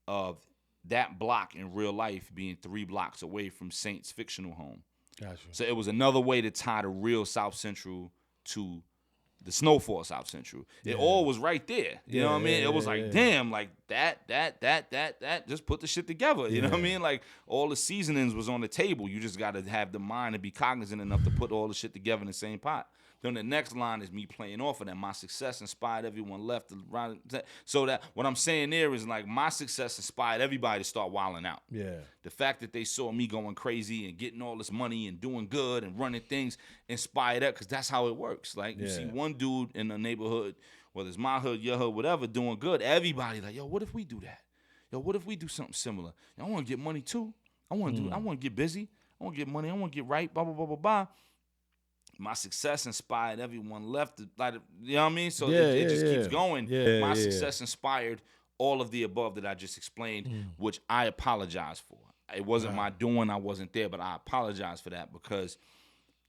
Speaker 3: of that block in real life being 3 blocks away from Saint's fictional home. Gotcha. So it was another way to tie the real South Central to the Snowfall South Central. It all was right there. You know what I mean? It was like, damn, like that, just put the shit together. You know what I mean? Like, all the seasonings was on the table. You just got to have the mind and be cognizant enough to put all the shit together in the same pot. Then the next line is me playing off of that. My success inspired everyone left. So that what I'm saying there is, like, my success inspired everybody to start wilding out. Yeah. The fact that they saw me going crazy and getting all this money and doing good and running things inspired that, because that's how it works. Like, you see one dude in the neighborhood, whether it's my hood, your hood, whatever, doing good, everybody like, yo, what if we do that? Yo, what if we do something similar? I want to get money too. I want to get busy. I want to get money. I want to get right. Blah, blah, blah, blah, blah. My success inspired everyone left. Like, you know what I mean? So it just keeps going. My success inspired all of the above that I just explained, which I apologize for. It wasn't my doing. I wasn't there, but I apologize for that because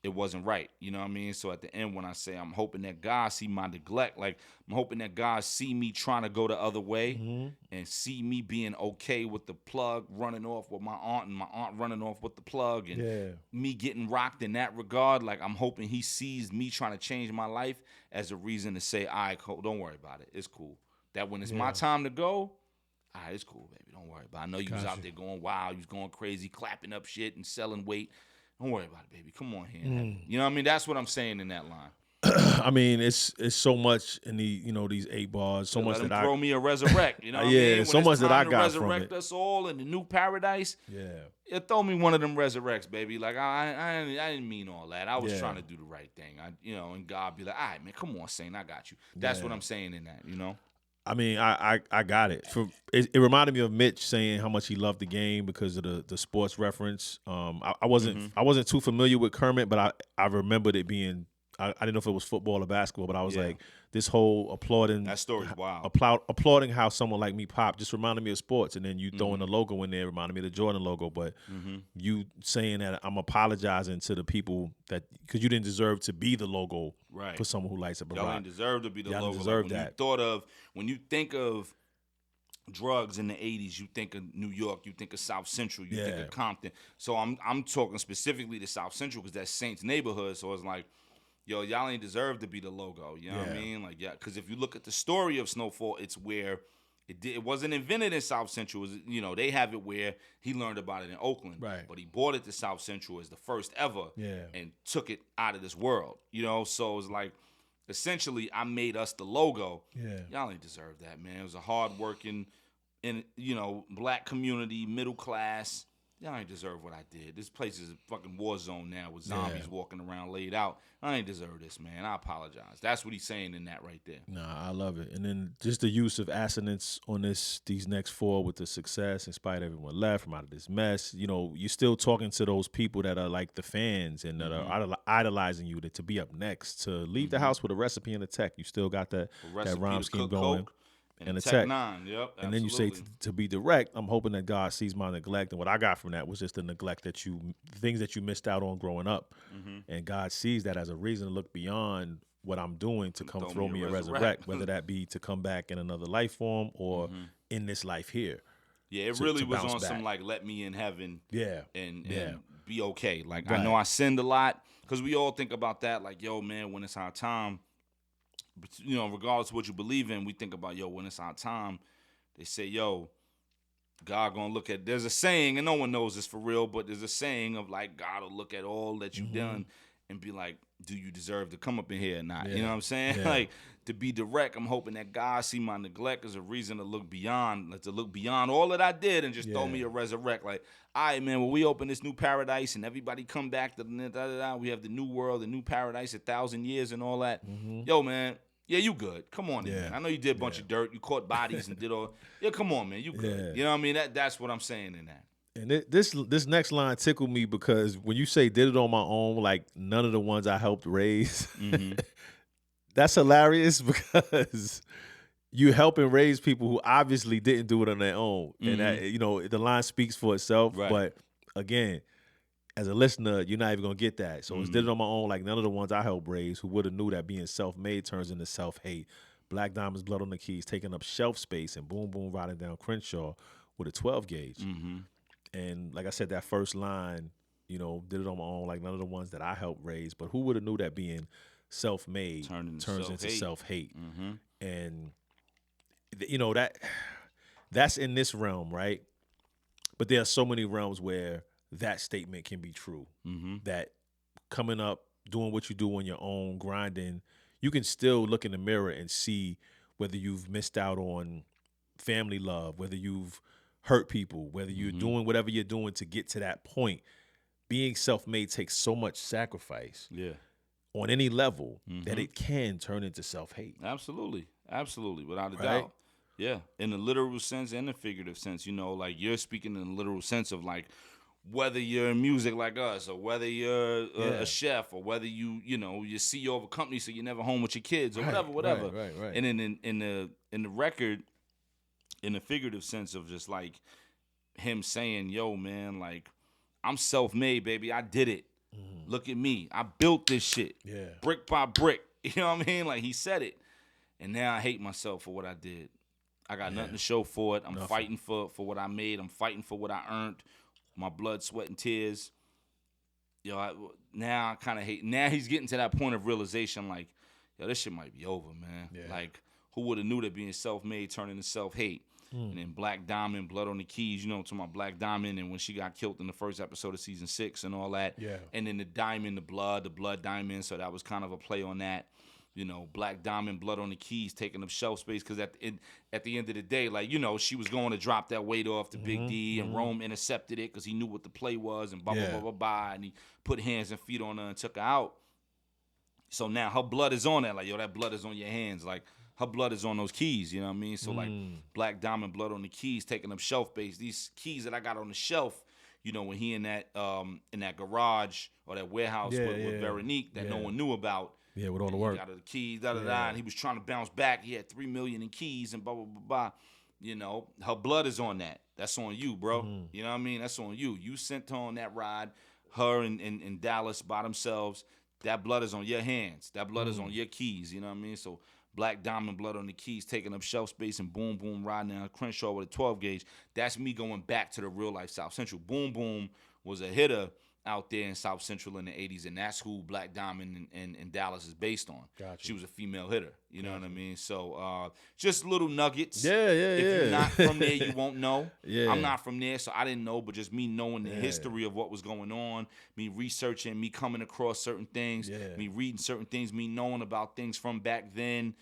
Speaker 3: it wasn't right. You know what I mean? So at the end, when I say I'm hoping that God see my neglect, like, I'm hoping that God see me trying to go the other way and see me being okay with the plug running off with my aunt and my aunt running off with the plug and me getting rocked in that regard. Like, I'm hoping he sees me trying to change my life as a reason to say, all right, cool, don't worry about it. It's cool. That when it's my time to go, all right, it's cool, baby. Don't worry about it. I know you was out there going wild. You was going crazy, clapping up shit and selling weight. Don't worry about it, baby. Come on here. You know what I mean? That's what I'm saying in that line.
Speaker 2: I mean, it's so much in these 8 bars, so much
Speaker 3: Let him
Speaker 2: that
Speaker 3: throw me a resurrect. You know what I
Speaker 2: Yeah,
Speaker 3: mean? When
Speaker 2: so
Speaker 3: it's
Speaker 2: much that I
Speaker 3: time to
Speaker 2: got from
Speaker 3: resurrect
Speaker 2: it.
Speaker 3: us all in the new paradise.
Speaker 2: Yeah.
Speaker 3: Throw me one of them resurrects, baby. Like I didn't mean all that. I was
Speaker 2: Yeah.
Speaker 3: trying to do the right thing. And God be like, all right, man, come on, Saint, I got you. That's what I'm saying in that. You know.
Speaker 2: I mean, I got it. It reminded me of Mitch saying how much he loved the game because of the sports reference. I wasn't too familiar with Kermit, but I remembered it being. I didn't know if it was football or basketball, but I was like, this whole applauding.
Speaker 3: That story's wild.
Speaker 2: Applauding how someone like me pop just reminded me of sports, and then you throwing the logo in there reminded me of the Jordan logo. But you saying that I'm apologizing to the people that because you didn't deserve to be the logo for someone who lights up a
Speaker 3: Y'all
Speaker 2: rock.
Speaker 3: ain't deserve to be the
Speaker 2: Y'all
Speaker 3: logo.
Speaker 2: deserve
Speaker 3: Like,
Speaker 2: that.
Speaker 3: When you think of drugs in the 80s, you think of New York, you think of South Central, you think of Compton. So I'm talking specifically to South Central because that's Saint's neighborhood. So it's like, yo, y'all ain't deserve to be the logo. You know what I mean? Like, yeah, because if you look at the story of Snowfall, it's where it wasn't invented in South Central. It was, they have it where he learned about it in Oakland.
Speaker 2: Right.
Speaker 3: But he brought it to South Central as the first ever and took it out of this world. So it's like, essentially, I made us the logo.
Speaker 2: Yeah.
Speaker 3: Y'all ain't deserve that, man. It was a hard-working, black community, middle class. Y'all ain't deserve what I did. This place is a fucking war zone now with zombies walking around laid out. I ain't deserve this, man. I apologize. That's what he's saying in that right there.
Speaker 2: Nah, I love it. And then just the use of assonance on these next 4 with the success, in spite of everyone left from out of this mess. You're still talking to those people that are like the fans and that are idolizing you to be up next, to leave the house with a recipe and a tech. You still got that rhyme scheme going.
Speaker 3: Coke
Speaker 2: and the
Speaker 3: Tech
Speaker 2: tech.
Speaker 3: 9, yep.
Speaker 2: And then you say to be direct, I'm hoping that God sees my neglect. And what I got from that was just the neglect things that you missed out on growing up. And God sees that as a reason to look beyond what I'm doing to come throw me a resurrect, whether that be to come back in another life form or in this life here.
Speaker 3: Yeah, it really was on some like let me in heaven and be okay. Like I know I sinned a lot because we all think about that like, yo, man, when it's our time, but, regardless of what you believe in, we think about, yo, when it's our time, they say, yo, God gonna look at, there's a saying, and no one knows this for real, but there's a saying of like, God will look at all that you've done and be like, do you deserve to come up in here or not? You know what I'm saying?
Speaker 2: Yeah.
Speaker 3: Like, to be direct, I'm hoping that God see my neglect as a reason to look beyond all that I did and just throw me a resurrect. Like, all right, man, when we open this new paradise and everybody come back, we have the new world, the new paradise, 1,000 years and all that. Yo, man, yeah, you good. Come on, man. I know you did a bunch of dirt. You caught bodies and did all. Yeah, come on, man, you good. You know what I mean? That's what I'm saying in that.
Speaker 2: And this next line tickled me because when you say did it on my own, like none of the ones I helped raise, that's hilarious because you helping raise people who obviously didn't do it on their own. And that, the line speaks for itself.
Speaker 3: Right.
Speaker 2: But again, as a listener, you're not even gonna get that. So it's did it on my own, like none of the ones I helped raise who would have knew that being self-made turns into self-hate. Black Diamonds, Blood on the Keys, taking up shelf space, and Boom Boom riding down Crenshaw with a 12 gauge. And like I said, that first line, did it on my own, like none of the ones that I helped raise. But who would have knew that being self-made turns into self-hate? And that's in this realm, right? But there are so many realms where that statement can be true. That coming up, doing what you do on your own, grinding, you can still look in the mirror and see whether you've missed out on family love, whether you've hurt people, whether you're doing whatever you're doing to get to that point. Being self-made takes so much sacrifice on any level that it can turn into self-hate.
Speaker 3: Absolutely, without a doubt. Yeah, in the literal sense and the figurative sense, like you're speaking in the literal sense of like whether you're in music like us or whether you're a chef or whether you CEO of a company so you're never home with your kids or whatever.
Speaker 2: Right.
Speaker 3: And then in the record, in the figurative sense of just like him saying, yo, man, like I'm self-made, baby. I did it. Look at me. I built this shit.
Speaker 2: Yeah.
Speaker 3: Brick by brick. You know what I mean? Like he said it. And now I hate myself for what I did. I got nothing to show for it. I'm fighting for what I made. I'm fighting for what I earned. My blood, sweat, and tears. Now I kind of hate. Now he's getting to that point of realization like, yo, this shit might be over, man. Yeah. Like, who would have knew that being self-made turned into self-hate? And then Black Diamond, Blood on the Keys, you know, to my Black Diamond, and when she got killed in the first episode of season 6 and all that.
Speaker 2: Yeah.
Speaker 3: And then the Diamond, the Blood Diamond, so that was kind of a play on that. You know, Black Diamond, Blood on the Keys, taking up shelf space, because at the end of the day, like, you know, she was going to drop that weight off to Big D, and Rome intercepted it because he knew what the play was, and blah, blah, blah, blah, blah, and he put hands and feet on her and took her out. So now her blood is on that. Like, yo, that blood is on your hands. Like, her blood is on those keys, you know what I mean? So, like, Black Diamond, Blood on the Keys, taking up shelf space. These keys that I got on the shelf, you know, when he in that garage or that warehouse with Veronique that no one knew about.
Speaker 2: Yeah, with all the
Speaker 3: He
Speaker 2: work.
Speaker 3: got the keys, and he was trying to bounce back. He had $3 million in keys and blah, blah, blah, blah. You know, her blood is on that. That's on you, bro. You know what I mean? That's on you. You sent her on that ride, her and Dallas by themselves. That blood is on your hands. That blood is on your keys. You know what I mean? So Black Diamond, Blood on the Keys, taking up shelf space, and Boom Boom riding down Crenshaw with a 12 gauge. That's me going back to the real life South Central. Boom Boom was a hitter out there in South Central in the 80s, and that's who Black Diamond and Dallas is based on.
Speaker 2: Gotcha.
Speaker 3: She was a female hitter, you know what I mean? So just little nuggets.
Speaker 2: Yeah.
Speaker 3: If you're not from there, you won't know.
Speaker 2: Yeah.
Speaker 3: I'm not from there, so I didn't know, but just me knowing the history of what was going on, me researching, me coming across certain things, me reading certain things, me knowing about things from back then.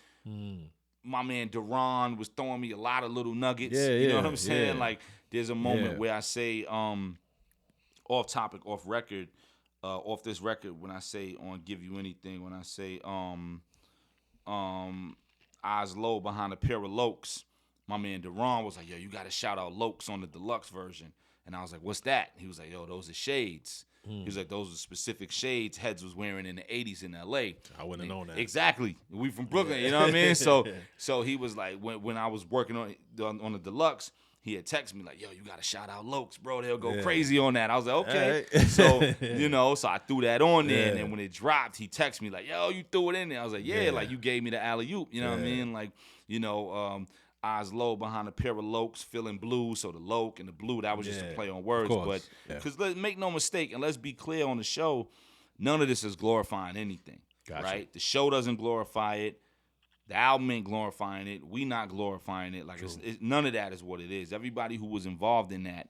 Speaker 3: My man Duran was throwing me a lot of little nuggets. You know what I'm saying? Like, there's a moment where I say, off topic, off record, off this record, when I say on Give You Anything, when I say eyes low behind a pair of Lokes, my man Duran was like, yo, you gotta shout out Lokes on the deluxe version. And I was like, what's that? He was like, yo, those are shades. He was like, those are specific shades Heads was wearing in the 80s in LA.
Speaker 2: I wouldn't have known that.
Speaker 3: Exactly. We from Brooklyn, you know what I mean? So he was like, when I was working on the deluxe, he had texted me like, yo, you got to shout out Lokes, bro. They'll go crazy on that. I was like, okay.
Speaker 2: Right.
Speaker 3: So, you know, so I threw that on there. And then when it dropped, he texted me like, yo, you threw it in there. I was like, like you gave me the alley-oop. You know what I mean? Like, you know, eyes low behind a pair of Lokes, feeling blue. So the Loke and the blue, that was just a play on words. But because let's make no mistake, and let's be clear on the show, none of this is glorifying anything.
Speaker 2: Gotcha. Right?
Speaker 3: The show doesn't glorify it. The album ain't glorifying it. We not glorifying it. Like none of that is what it is. Everybody who was involved in that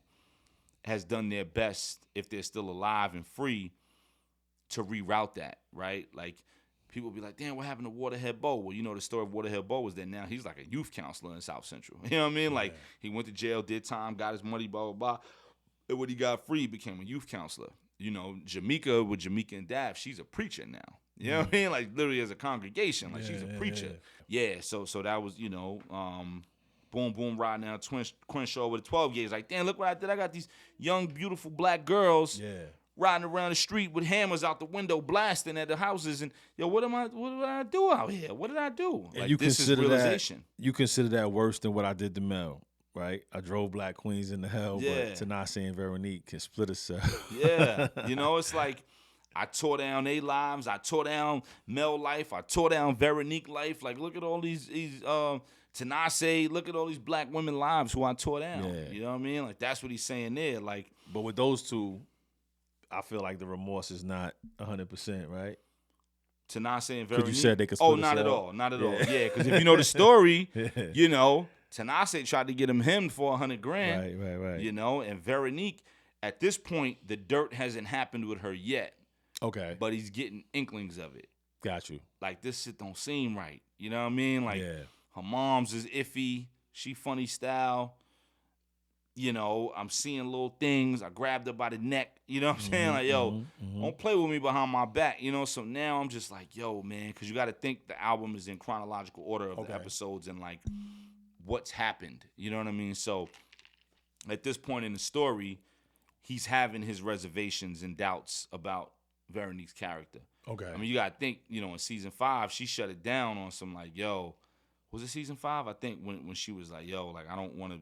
Speaker 3: has done their best, if they're still alive and free, to reroute that, right? Like, people be like, damn, what happened to Waterhead Bo? Well, you know, the story of Waterhead Bo was that now he's like a youth counselor in South Central. You know what I mean? Like, he went to jail, did time, got his money, blah, blah, blah. And when he got free, he became a youth counselor. You know, Jamaica with Jamaica and Dav, she's a preacher now. You know what I mean? Like, literally as a congregation. Like, she's a preacher. Yeah, so that was, you know, Boom Boom riding down Crenshaw with a 12 gauge. Like, damn, look what I did. I got these young, beautiful black girls riding around the street with hammers out the window, blasting at the houses. And, yo, what did I do out here? What did I do?
Speaker 2: And
Speaker 3: like,
Speaker 2: you
Speaker 3: this is
Speaker 2: consider
Speaker 3: realization.
Speaker 2: You consider that worse than what I did to Mel, right? I drove Black Queens into hell, but Tanasi and Veronique can split herself.
Speaker 3: You know, it's like, I tore down their lives. I tore down Mel life. I tore down Veronique life. Like, look at all these Tanase, look at all these black women lives who I tore down. You know what I mean? Like, that's what he's saying there. Like,
Speaker 2: but with those two, I feel like the remorse is not 100%, right?
Speaker 3: Tanase and Veronique.
Speaker 2: Because you said they could split
Speaker 3: not at
Speaker 2: herself.
Speaker 3: all. Not at all. Yeah, because if you know the story, you know, Tanase tried to get him hemmed for $100,000.
Speaker 2: Right.
Speaker 3: You know, and Veronique, at this point, the dirt hasn't happened with her yet.
Speaker 2: Okay.
Speaker 3: But he's getting inklings of it.
Speaker 2: Got you.
Speaker 3: Like, this shit don't seem right. You know what I mean? Like, her mom's is iffy. She funny style. You know, I'm seeing little things. I grabbed her by the neck. You know what I'm saying? Like, yo, don't play with me behind my back. You know, so now I'm just like, yo, man, because you got to think the album is in chronological order of the episodes and, like, what's happened. You know what I mean? So at this point in the story, he's having his reservations and doubts about Veronique's character.
Speaker 2: Okay.
Speaker 3: I mean, you gotta think, you know, in season 5, she shut it down on some like, yo, was it season 5? I think when she was like, yo, like, I don't want to,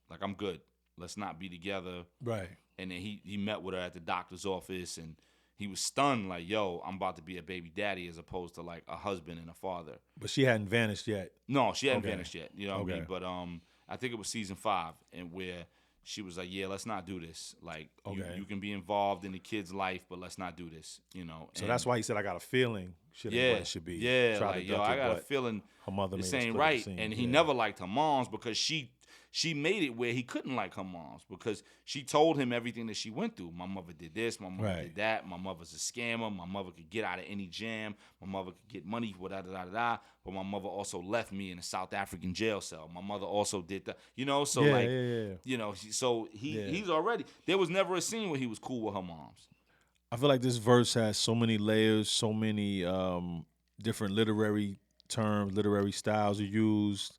Speaker 3: like, I'm good. Let's not be together.
Speaker 2: Right.
Speaker 3: And then he met with her at the doctor's office, and he was stunned, like, yo, I'm about to be a baby daddy as opposed to like a husband and a father.
Speaker 2: But she hadn't vanished yet.
Speaker 3: No, she hadn't vanished yet. You know what I mean? But I think it was season 5, and where she was like, yeah, let's not do this. Like, you can be involved in the kid's life, but let's not do this, you know.
Speaker 2: So that's why he said, I got a feeling what it should be.
Speaker 3: Yeah, like, yo, I got a feeling
Speaker 2: her mother
Speaker 3: this
Speaker 2: made
Speaker 3: ain't
Speaker 2: a
Speaker 3: right.
Speaker 2: scene.
Speaker 3: And he never liked her moms because she she made it where he couldn't like her moms because she told him everything that she went through. My mother did this, my mother did that, my mother's a scammer, my mother could get out of any jam, my mother could get money, but my mother also left me in a South African jail cell. My mother also did that, you know, so you know, so he's already, there was never a scene where he was cool with her moms.
Speaker 2: I feel like this verse has so many layers, so many different literary terms, literary styles are used.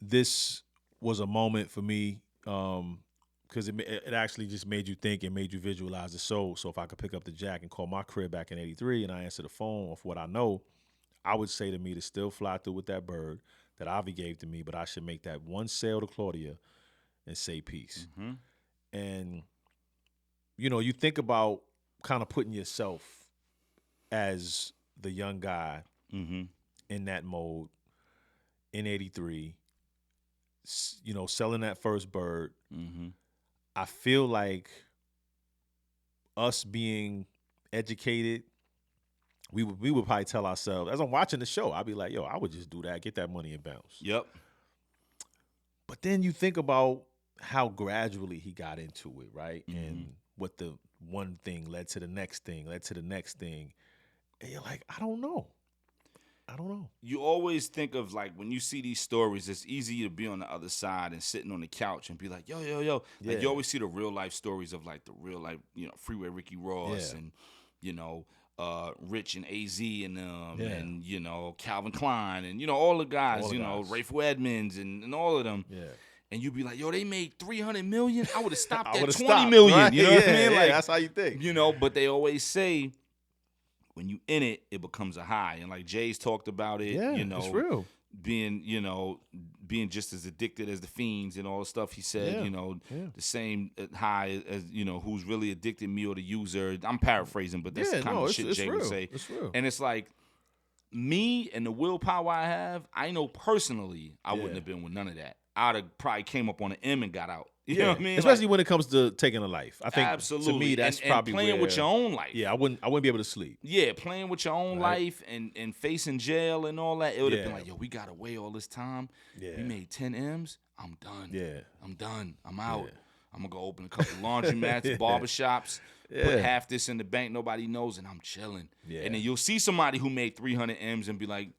Speaker 2: This was a moment for me because it actually just made you think and made you visualize the soul. So if I could pick up the jack and call my crib back in 83 and I answer the phone off what I know, I would say to me to still fly through with that bird that Avi gave to me, but I should make that one sale to Claudia and say peace.
Speaker 3: Mm-hmm.
Speaker 2: And, you know, you think about kind of putting yourself as the young guy in that mode in 83, you know, selling that first bird. I feel like us being educated, we would probably tell ourselves, as I'm watching the show, I'd be like, yo, I would just do that, get that money and bounce.
Speaker 3: Yep.
Speaker 2: But then you think about how gradually he got into it, right? And what the one thing led to the next thing, And you're like, I don't know.
Speaker 3: You always think of, like, when you see these stories, it's easy to be on the other side and sitting on the couch and be like, yo. Like, you always see the real life stories of, like, the real life, you know, Freeway Ricky Ross and, you know, Rich and AZ and and, you know, Calvin Klein and, you know, all the guys, know, Rayful Edmonds and all of them.
Speaker 2: Yeah.
Speaker 3: And you'd be like, yo, they made $300 million. I would have stopped at $20
Speaker 2: stopped,
Speaker 3: million.
Speaker 2: Right?
Speaker 3: You know what I mean? Like,
Speaker 2: that's how you think.
Speaker 3: You know, but they always say, when you in it, it becomes a high. And like Jay's talked about it, you know,
Speaker 2: it's real.
Speaker 3: Being just as addicted as the fiends and all the stuff he said, you know, the same high as, you know, who's really addicted, me or the user. I'm paraphrasing, but that's the kind of shit Jay would say.
Speaker 2: It's real.
Speaker 3: And it's like, me and the willpower I have, I know personally I wouldn't have been with none of that. I'd have probably came up on an M and got out. You know what I mean?
Speaker 2: Especially when it comes to taking a life. I think
Speaker 3: absolutely.
Speaker 2: To me, that's
Speaker 3: and
Speaker 2: probably
Speaker 3: playing with your own life.
Speaker 2: Yeah, I wouldn't be able to sleep.
Speaker 3: Yeah, playing with your own life and facing jail and all that. It would have been like, yo, we got away all this time.
Speaker 2: Yeah.
Speaker 3: We made 10 M's. I'm done.
Speaker 2: Yeah.
Speaker 3: I'm done. I'm out. I'm going to go open a couple laundromats, barbershops, put half this in the bank, nobody knows, and I'm chilling. Yeah. And then you'll see somebody who made 300 M's and be like,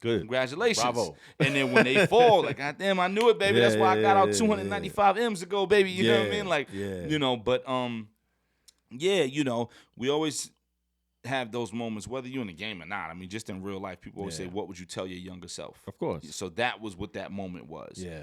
Speaker 2: good.
Speaker 3: Congratulations.
Speaker 2: Bravo.
Speaker 3: And then when they fall, like, God damn, I knew it, baby. That's why I got out 295 M's ago, baby. You know what I mean? Like, you know, but, you know, we always have those moments, whether you're in the game or not. I mean, just in real life, people always say, what would you tell your younger self?
Speaker 2: Of course.
Speaker 3: So that was what that moment was.
Speaker 2: Yeah.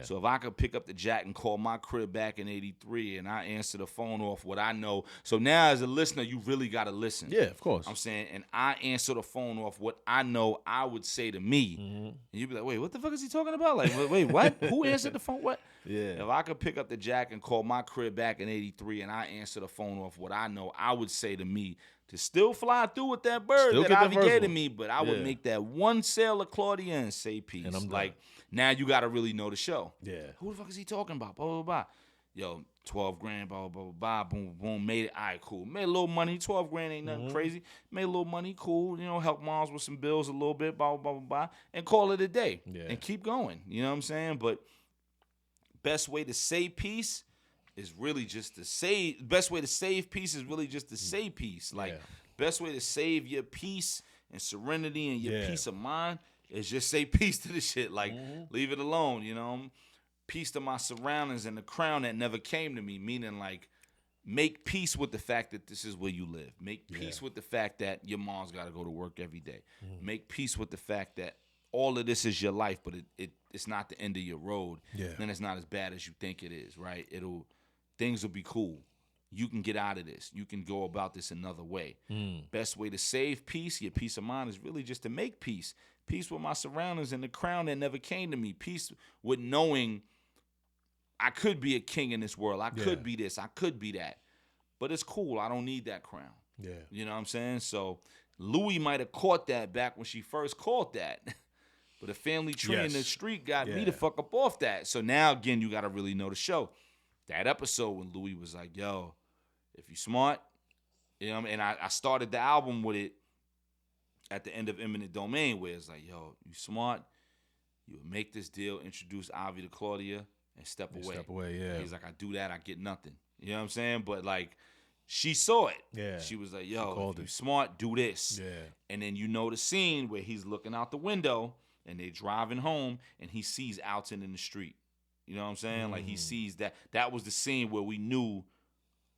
Speaker 3: So if I could pick up the jack and call my crib back in 83 and I answer the phone off what I know. So now as a listener, you really got to listen.
Speaker 2: Yeah, of course.
Speaker 3: I'm saying, and I answer the phone off what I know I would say to me. And you'd be like, wait, what the fuck is he talking about? Like, wait, what? Who answered the phone? What?
Speaker 2: Yeah.
Speaker 3: If I could pick up the jack and call my crib back in 83 and I answer the phone off what I know I would say to me to still fly through with that bird that Ivy gave to me, but I would make that one sale of Claudia and say peace.
Speaker 2: And I'm
Speaker 3: like, now you got to really know the show.
Speaker 2: Yeah.
Speaker 3: Who the fuck is he talking about? Blah, blah, blah. Yo, 12 grand, blah, blah, blah, blah, boom, boom, made it. All right, cool. Made a little money. 12 grand ain't nothing crazy. Made a little money, cool. You know, help moms with some bills a little bit, blah, blah, blah, blah, and call it a day.
Speaker 2: Yeah.
Speaker 3: And keep going. You know what I'm saying? But best way to say peace is really just to say, best way to save peace is really just to say peace. Like, best way to save your peace and serenity and your peace of mind is just say peace to the shit. Like, leave it alone, you know? Peace to my surroundings and the crown that never came to me, meaning, like, make peace with the fact that this is where you live. Make peace with the fact that your mom's got to go to work every day. Make peace with the fact that all of this is your life, but it's not the end of your road.
Speaker 2: Yeah.
Speaker 3: Then it's not as bad as you think it is, right? Things will be cool. You can get out of this. You can go about this another way. Best way to save peace, your peace of mind, is really just to make peace. Peace with my surroundings and the crown that never came to me. Peace with knowing I could be a king in this world. I could be this. I could be that. But it's cool. I don't need that crown.
Speaker 2: Yeah.
Speaker 3: You know what I'm saying? So Louis might have caught that back when she first caught that. But a family tree in the street got me to fuck up off that. So now, again, you got to really know the show. That episode when Louis was like, yo, if you smart, you know what I mean? And I started the album with it at the end of Eminent Domain where it's like, yo, you smart, you would make this deal, introduce Avi to Claudia, and step away.
Speaker 2: Step away, yeah.
Speaker 3: He's like, I do that, I get nothing. You know what I'm saying? But like, she saw it.
Speaker 2: Yeah.
Speaker 3: She was like, yo, if you smart, do this.
Speaker 2: Yeah.
Speaker 3: And then you know the scene where he's looking out the window and they driving home and he sees Alton in the street. You know what I'm saying? Like, he sees that. That was the scene where we knew,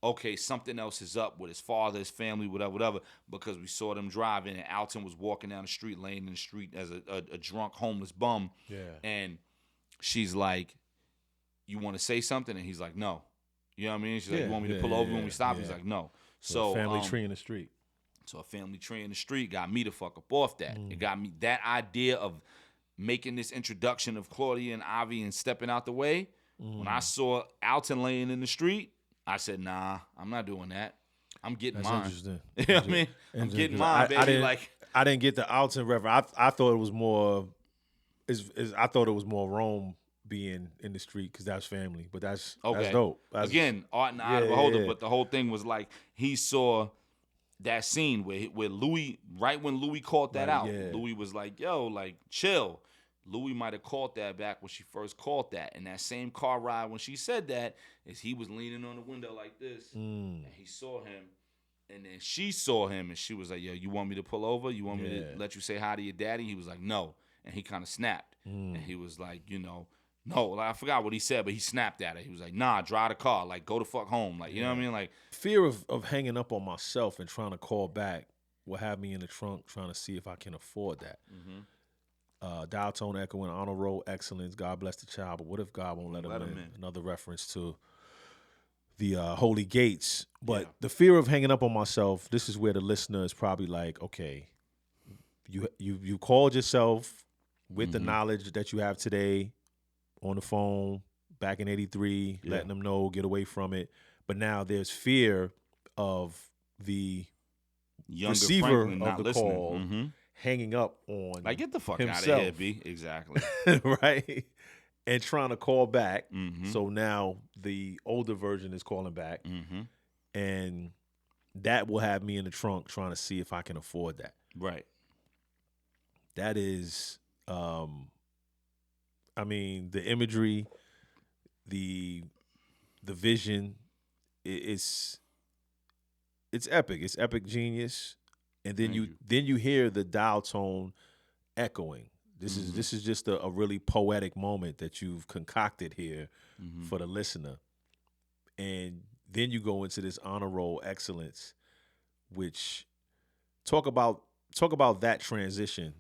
Speaker 3: okay, something else is up with his father, his family, whatever, because we saw them driving and Alton was walking down the street, laying in the street as a drunk, homeless bum.
Speaker 2: Yeah.
Speaker 3: And she's like, you want to say something? And he's like, no. You know what I mean? She's like, you want me to pull over when we stop? He's like, no.
Speaker 2: So family tree in the street.
Speaker 3: So a family tree in the street got me to fuck up off that. It got me that idea of making this introduction of Claudia and Avi and stepping out the way. When I saw Alton laying in the street, I said, nah, I'm not doing that. I'm getting mine.
Speaker 2: Interesting.
Speaker 3: You know what I mean? I'm getting mine, baby.
Speaker 2: I didn't get the Alton reference. I thought it was more. I thought it was more Rome being in the street because that's family. But that's dope.
Speaker 3: Again, art and eye of a beholder. But the whole thing was like he saw that scene where Louis, right when Louis called that out, Louis was like, yo, like, chill. Louis might have called that back when she first called that. And that same car ride when she said that is he was leaning on the window like this. And he saw him. And then she saw him and she was like, yo, you want me to pull over? You want me to let you say hi to your daddy? He was like, no. And he kind of snapped. And he was like, you know, no. Like, I forgot what he said, but he snapped at her. He was like, nah, drive the car. Like, go the fuck home. Like, you know what I mean? Like,
Speaker 2: fear of hanging up on myself and trying to call back will have me in the trunk trying to see if I can afford that. Dial tone echoing, honor roll excellence, God bless the child, but what if God won't let him in? Another reference to the holy gates. But the fear of hanging up on myself, this is where the listener is probably like, okay, you called yourself with the knowledge that you have today on the phone back in 83, letting them know, get away from it. But now there's fear of the receiver of the call hanging up on
Speaker 3: like, get the fuck
Speaker 2: himself.
Speaker 3: Out of here, B. Exactly.
Speaker 2: Right? And trying to call back. So now the older version is calling back. And that will have me in the trunk trying to see if I can afford that.
Speaker 3: Right.
Speaker 2: That is, I mean, the imagery, the vision, it's epic. It's epic genius. And then you hear the dial tone echoing. This is just a really poetic moment that you've concocted here for the listener. And then you go into this honor roll excellence, which talk about that transition,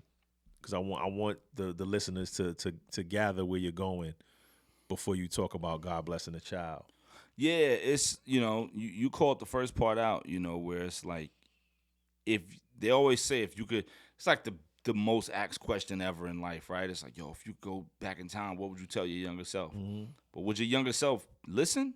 Speaker 2: because I want the listeners to gather where you're going before you talk about God blessing the child.
Speaker 3: Yeah, it's, you know, you called the first part out, you know, where it's like, if they always say if you could, it's like the most asked question ever in life, right? It's like, yo, if you go back in time, what would you tell your younger self? But would your younger self listen?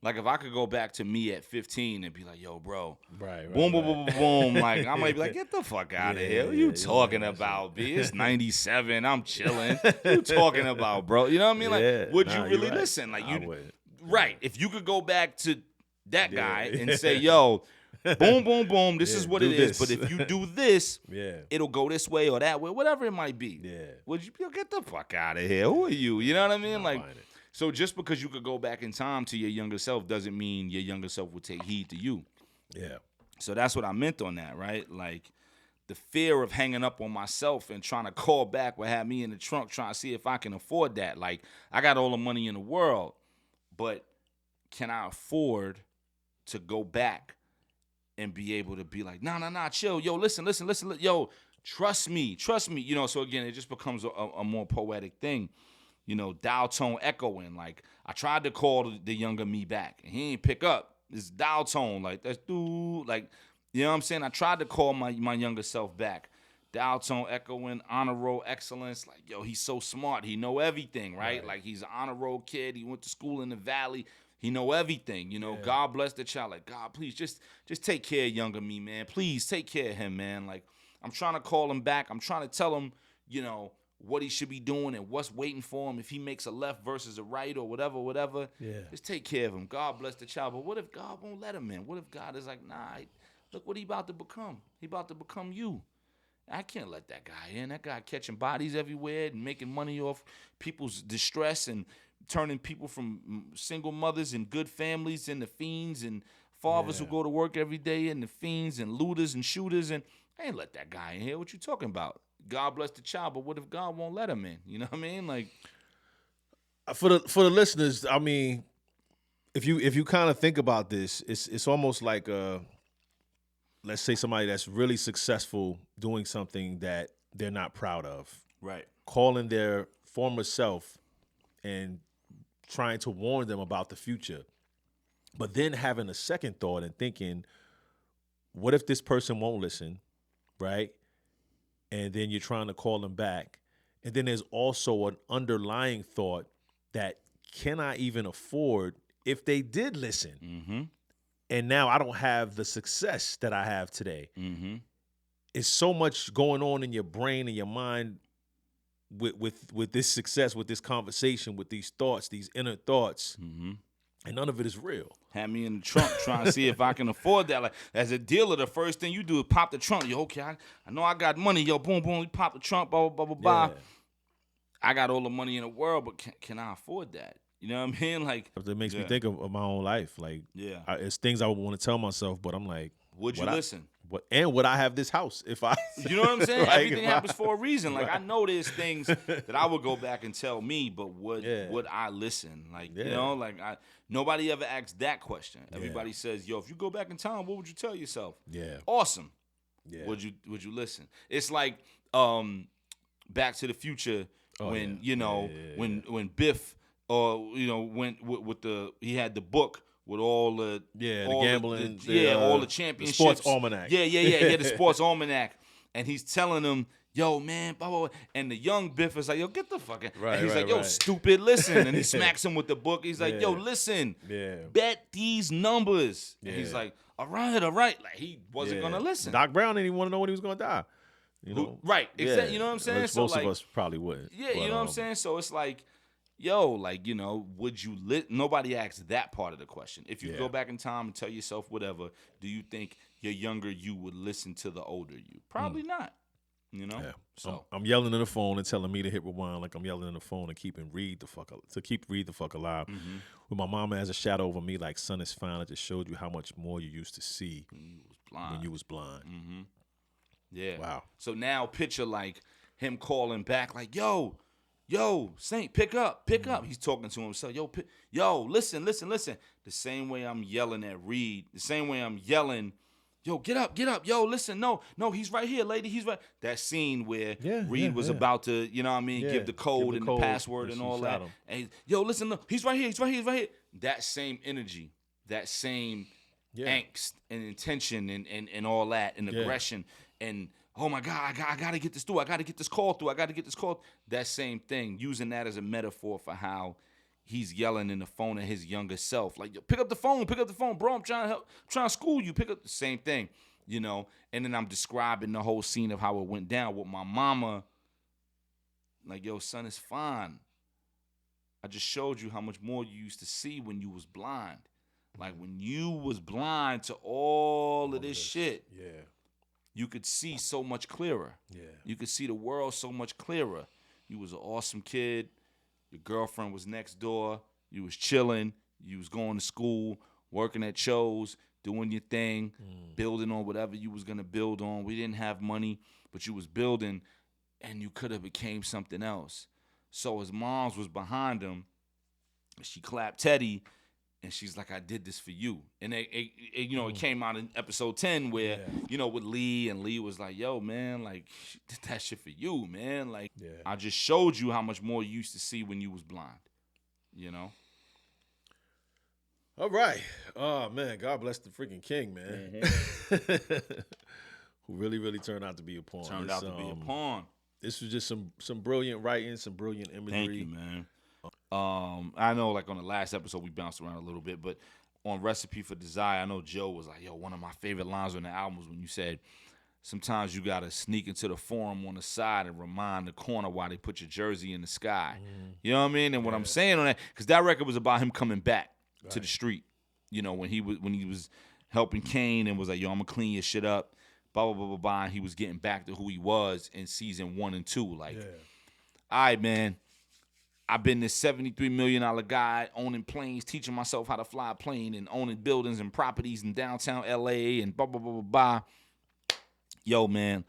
Speaker 3: Like, if I could go back to me at 15 and be like, yo, bro, boom, boom, boom, like, I might be like, get the fuck out of here. What are you talking about, B? It's 97. I'm chilling. What you talking about, bro? You know what I mean? Like, would you really listen? Like, you would. Right. If you could go back to that guy and say, yo, boom, boom, boom, this is what it is. But if you do this, it'll go this way or that way, whatever it might be. Would you get the fuck out of here? Who are you? You know what I mean? Like, so just because you could go back in time to your younger self doesn't mean your younger self will take heed to you. Yeah. So that's what I meant on that, right? Like, the fear of hanging up on myself and trying to call back what had me in the trunk, trying to see if I can afford that. Like, I got all the money in the world, but can I afford to go back and be able to be like, nah, chill. Yo, listen. Yo, trust me. You know, so again, it just becomes a more poetic thing. You know, dial tone echoing. Like, I tried to call the younger me back, and he ain't pick up. It's dial tone. Like, that's dude. Like, you know what I'm saying? I tried to call my younger self back. Dial tone echoing, honor roll excellence. Like, yo, he's so smart. He know everything, right? Like, he's an honor roll kid. He went to school in the Valley. He know everything, you know. God bless the child. Like, God, please, just take care of younger me, man. Please take care of him, man. Like, I'm trying to call him back. I'm trying to tell him, you know, what he should be doing and what's waiting for him if he makes a left versus a right or whatever. Yeah. Just take care of him. God bless the child. But what if God won't let him in? What if God is like, nah, look what he about to become. He about to become you. I can't let that guy in. That guy catching bodies everywhere and making money off people's distress and turning people from single mothers and good families into fiends and fathers who go to work every day into fiends and looters and shooters. And I ain't let that guy in here. What you talking about? God bless the child, but what if God won't let him in? You know what I mean? Like,
Speaker 2: for the listeners, I mean, if you kind of think about this, it's almost like let's say somebody that's really successful doing something that they're not proud of.
Speaker 3: right.
Speaker 2: Calling their former self and trying to warn them about the future. But then having a second thought and thinking, what if this person won't listen, right? And then you're trying to call them back. And then there's also an underlying thought that, can I even afford if they did listen?
Speaker 3: Mm-hmm.
Speaker 2: And now I don't have the success that I have today.
Speaker 3: Mm-hmm.
Speaker 2: It's so much going on in your brain and your mind with this success, with this conversation, with these thoughts, these inner thoughts, and none of it is real.
Speaker 3: Had me in the trunk trying to see if I can afford that. Like, as a dealer, the first thing you do is pop the trunk. Yo, okay, I know I got money. Yo, boom, boom, you pop the trunk, blah, blah, blah, blah, blah. I got all the money in the world, but can I afford that? You know what I mean? Like,
Speaker 2: It makes me think of my own life. Like, it's things I would want to tell myself, but I'm like,
Speaker 3: would you listen?
Speaker 2: Would I have this house if I?
Speaker 3: You know what I'm saying?
Speaker 2: Like,
Speaker 3: Everything happens for a reason. Like, I know there's things that I would go back and tell me, but would I listen? Like, you know, like nobody ever asked that question. Everybody says, yo, if you go back in time, what would you tell yourself?
Speaker 2: Yeah.
Speaker 3: Awesome.
Speaker 2: Yeah.
Speaker 3: Would you listen? It's like Back to the Future when when Biff went with he had the book with all the
Speaker 2: gambling,
Speaker 3: all the championships,
Speaker 2: the sports almanac.
Speaker 3: He had the sports almanac, and he's telling them, yo, man, blah, blah, blah. And the young Biff is like, yo, get the fucking,
Speaker 2: right.
Speaker 3: And he's like, yo, stupid, listen. And he smacks him with the book. He's like, yo, listen, bet these numbers. And he's like, all right. Like, he wasn't going to listen.
Speaker 2: Doc Brown didn't even want to know when he was going to die. You know?
Speaker 3: Right. Exactly. You know what I'm saying?
Speaker 2: Which most of us probably wouldn't.
Speaker 3: Yeah, you know what I'm saying? So it's like, yo, like, you know, would you nobody asked that part of the question. If you go back in time and tell yourself whatever, do you think your younger you would listen to the older you? Probably not. You know?
Speaker 2: Yeah.
Speaker 3: So
Speaker 2: I'm yelling in the phone and telling me to hit rewind like I'm yelling in the phone and keep Read the fuck alive.
Speaker 3: Mm-hmm.
Speaker 2: With my mama as a shadow over me, like, son, it's fine. I just showed you how much more you used to see when you was blind.
Speaker 3: Mm-hmm. Yeah.
Speaker 2: Wow.
Speaker 3: So now picture like him calling back like, yo, Saint, pick up. He's talking to himself. Yo, listen. The same way I'm yelling at Reed, the same way I'm yelling, yo, get up. Yo, listen, no, he's right here, lady. He's right. That scene where Reed was about to, you know what I mean, give the code and the password and all that. And yo, listen, no, he's right here. That same energy, that same angst and intention and all that and aggression and oh my God, I gotta get this through. I gotta get this call through. That same thing, using that as a metaphor for how he's yelling in the phone at his younger self. Like, yo, pick up the phone, bro. I'm trying to help, I'm trying to school you. Pick up the same thing, you know. And then I'm describing the whole scene of how it went down with my mama. Like, yo, son, it's fine. I just showed you how much more you used to see when you was blind. Like, when you was blind to all of this shit.
Speaker 2: Yeah.
Speaker 3: You could see so much clearer. Yeah. You could see the world so much clearer. You was an awesome kid. Your girlfriend was next door. You was chilling. You was going to school, working at shows, doing your thing, building on whatever you was going to build on. We didn't have money, but you was building, and you could have became something else. So his mom's was behind him. She clapped Teddy, and she's like, I did this for you. And it came out in episode 10 where, with Lee, and Lee was like, yo, man, like, she did that shit for you, man. Like, I just showed you how much more you used to see when you was blind, you know?
Speaker 2: All right. Oh, man, God bless the freaking king, man. Who really, really turned out to be a pawn.
Speaker 3: Turned out to be a pawn.
Speaker 2: This was just some brilliant writing, some brilliant imagery.
Speaker 3: Thank you, man. I know, like, on the last episode, we bounced around a little bit, but on Recipe for Desire, I know Joe was like, yo, one of my favorite lines on the album was when you said, sometimes you got to sneak into the forum on the side and remind the corner why they put your jersey in the sky. You know what I mean? And what I'm saying on that, because that record was about him coming back to the street, when he was helping Kane and was like, yo, I'm going to clean your shit up. blah, blah, blah, blah, blah. And he was getting back to who he was in season 1 and 2. Like,
Speaker 1: Yeah.
Speaker 3: all right, man, I've been this $73 million guy owning planes, teaching myself how to fly a plane and owning buildings and properties in downtown LA and blah, blah, blah, blah, blah. Yo, man,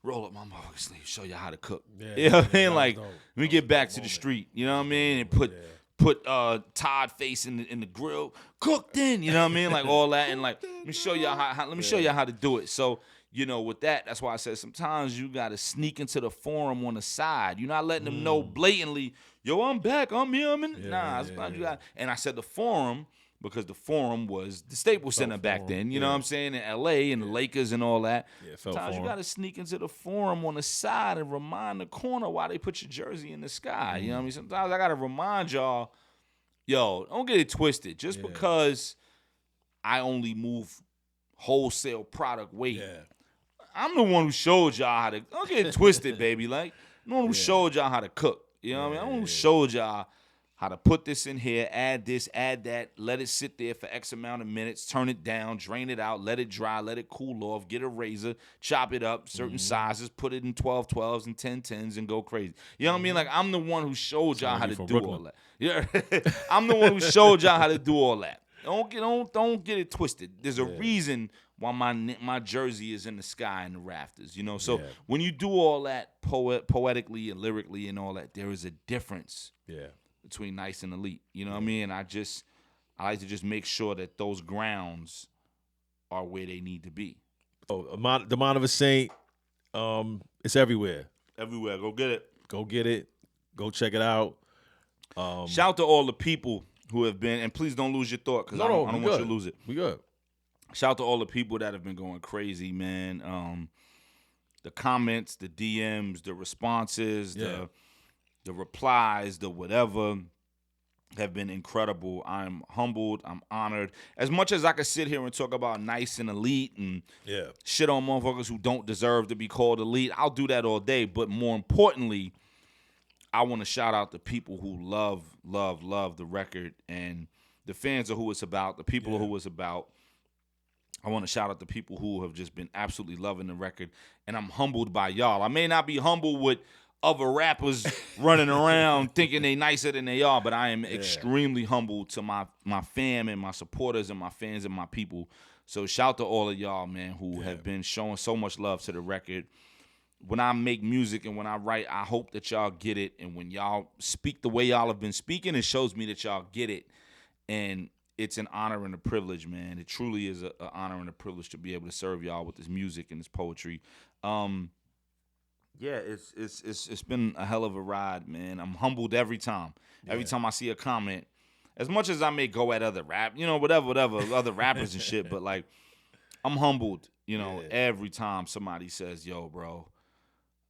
Speaker 3: roll up my motherfucking sleeve, show you how to cook.
Speaker 1: Yeah,
Speaker 3: you know what I mean?
Speaker 1: that
Speaker 3: Like,
Speaker 1: was dope.
Speaker 3: let me get back to the street. You know what I mean? And put Todd face in the grill, cooked in. You know what I mean? Like all that, and like let me show y'all how to do it. So you know, with that, that's why I said sometimes you gotta sneak into the forum on the side. You're not letting them know blatantly, yo, I'm back, I'm here, I'm in. Sometimes you got. And I said the forum because the forum was the Staples Center back then. You know what I'm saying? In LA and the Lakers and all that.
Speaker 2: Yeah,
Speaker 3: sometimes you gotta sneak into the forum on the side and remind the corner why they put your jersey in the sky. You know what I mean? Sometimes I gotta remind y'all, yo, don't get it twisted. Just because I only move wholesale product weight.
Speaker 2: Yeah.
Speaker 3: I'm the one who showed y'all how to. Don't get it twisted, baby. Like, I'm the one who showed y'all how to cook. You know what I mean? I'm the one who showed y'all how to put this in here, add this, add that, let it sit there for X amount of minutes, turn it down, drain it out, let it dry, let it cool off, get a razor, chop it up, certain sizes, put it in 12-12s and 10-10s and go crazy. You know what I mean? Like, I'm the one who showed y'all how to do all that. Yeah, I'm the one who showed y'all how to do all that. Don't get it twisted. There's a reason why my jersey is in the sky and the rafters, you know. So when you do all that poetically and lyrically and all that, there is a difference between nice and elite. You know what I mean? I like to just make sure that those grounds are where they need to be.
Speaker 2: Oh, the Mind of a Saint, it's everywhere.
Speaker 3: Everywhere, go get it.
Speaker 2: Go get it. Go check it out.
Speaker 3: Shout out to all the people who have been, and please don't lose your thought because I don't want you to lose it.
Speaker 2: We good.
Speaker 3: Shout out to all the people that have been going crazy, man. The comments, the DMs, the responses, the replies, the whatever have been incredible. I'm humbled. I'm honored. As much as I could sit here and talk about nice and elite and shit on motherfuckers who don't deserve to be called elite, I'll do that all day. But more importantly, I want to shout out the people who love the record and the fans of who it's about, the people who it's about. I want to shout out the people who have just been absolutely loving the record, and I'm humbled by y'all. I may not be humbled with other rappers running around thinking they nicer than they are, but I am extremely humbled to my fam and my supporters and my fans and my people. So shout to all of y'all, man, who have been showing so much love to the record. When I make music and when I write, I hope that y'all get it. And when y'all speak the way y'all have been speaking, it shows me that y'all get it. And it's an honor and a privilege, man. It truly is an honor and a privilege to be able to serve y'all with this music and this poetry. It's been a hell of a ride, man. I'm humbled every time. Every time I see a comment, as much as I may go at other whatever, other rappers and shit, but like, I'm humbled, every time somebody says, yo, bro,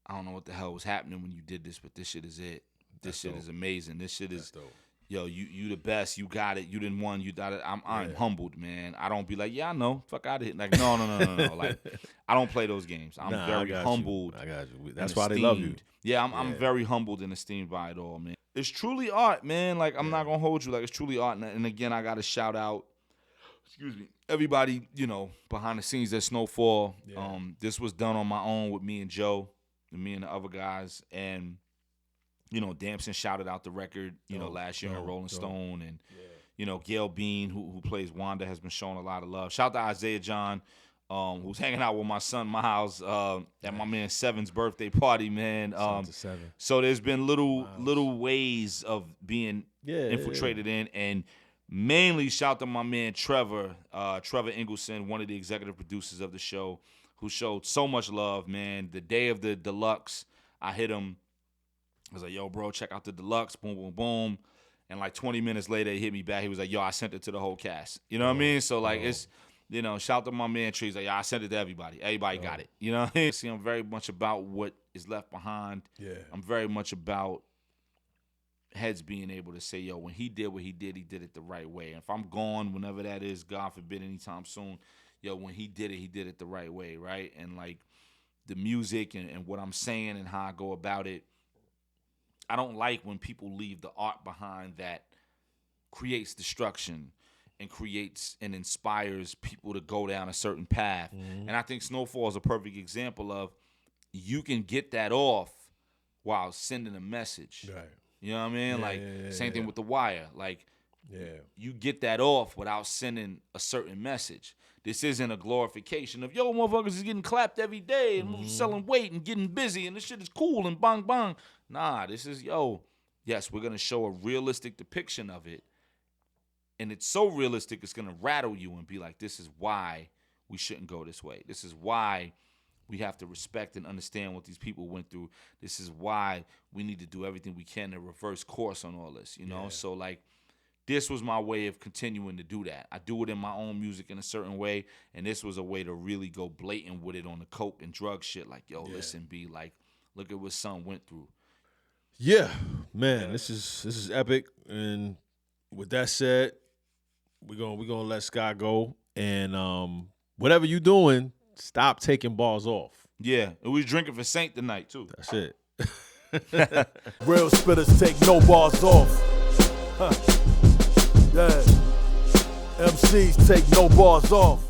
Speaker 3: I don't know what the hell was happening when you did this, but this shit is it. This shit is amazing. This shit is dope. Yo, you the best. You got it. You didn't won. You got it. I'm humbled, man. I don't be like, yeah, I know. Fuck out of here. Like, no. Like, I don't play those games. I'm very humbled.
Speaker 2: I got you. That's why they love you.
Speaker 3: Yeah, I'm very humbled and esteemed by it all, man. It's truly art, man. Like, I'm not gonna hold you. Like, it's truly art. And again, I gotta shout out, everybody, behind the scenes at Snowfall. Yeah. This was done on my own with me and Joe, and me and the other guys, and Damson shouted out the record, last year on Rolling Stone, and Gail Bean, who plays Wanda, has been showing a lot of love. Shout out to Isaiah John, who's hanging out with my son Miles at my man Seven's birthday party, man. So there's been little ways of being infiltrated in, and mainly shout out to my man Trevor Ingleson, one of the executive producers of the show, who showed so much love, man. The day of the Deluxe, I hit him. I was like, yo, bro, check out the Deluxe, boom, boom, boom. And like 20 minutes later, he hit me back. He was like, yo, I sent it to the whole cast. You know what I mean? So like, it's, shout out to my man Tree. He's like, yo, I sent it to everybody. Everybody got it. You know what I mean? See, I'm very much about what is left behind. Yeah. I'm very much about heads being able to say, yo, when he did what he did it the right way. And if I'm gone, whenever that is, God forbid, anytime soon, yo, when he did it the right way, right? And like the music and what I'm saying and how I go about it, I don't like when people leave the art behind that creates destruction and creates and inspires people to go down a certain path. And I think Snowfall is a perfect example of you can get that off while sending a message.
Speaker 2: Right.
Speaker 3: You know what I mean? Same thing with The Wire. Like, you get that off without sending a certain message. This isn't a glorification of, yo, motherfuckers is getting clapped every day and selling weight and getting busy and this shit is cool and bang, bang. Nah, this is, yo, yes, we're going to show a realistic depiction of it. And it's so realistic, it's going to rattle you and be like, this is why we shouldn't go this way. This is why we have to respect and understand what these people went through. This is why we need to do everything we can to reverse course on all this, you know? So, like, this was my way of continuing to do that. I do it in my own music in a certain way, and this was a way to really go blatant with it on the coke and drug shit. Like, yo, listen, B, like, look at what son went through.
Speaker 2: Yeah, man, this is epic. And with that said, we're gonna let Sky go. And whatever you doing, stop taking bars off.
Speaker 3: Yeah, and we was drinking for Saint tonight too.
Speaker 2: That's it.
Speaker 1: Real spitters take no bars off. Yeah. MCs take no bars off.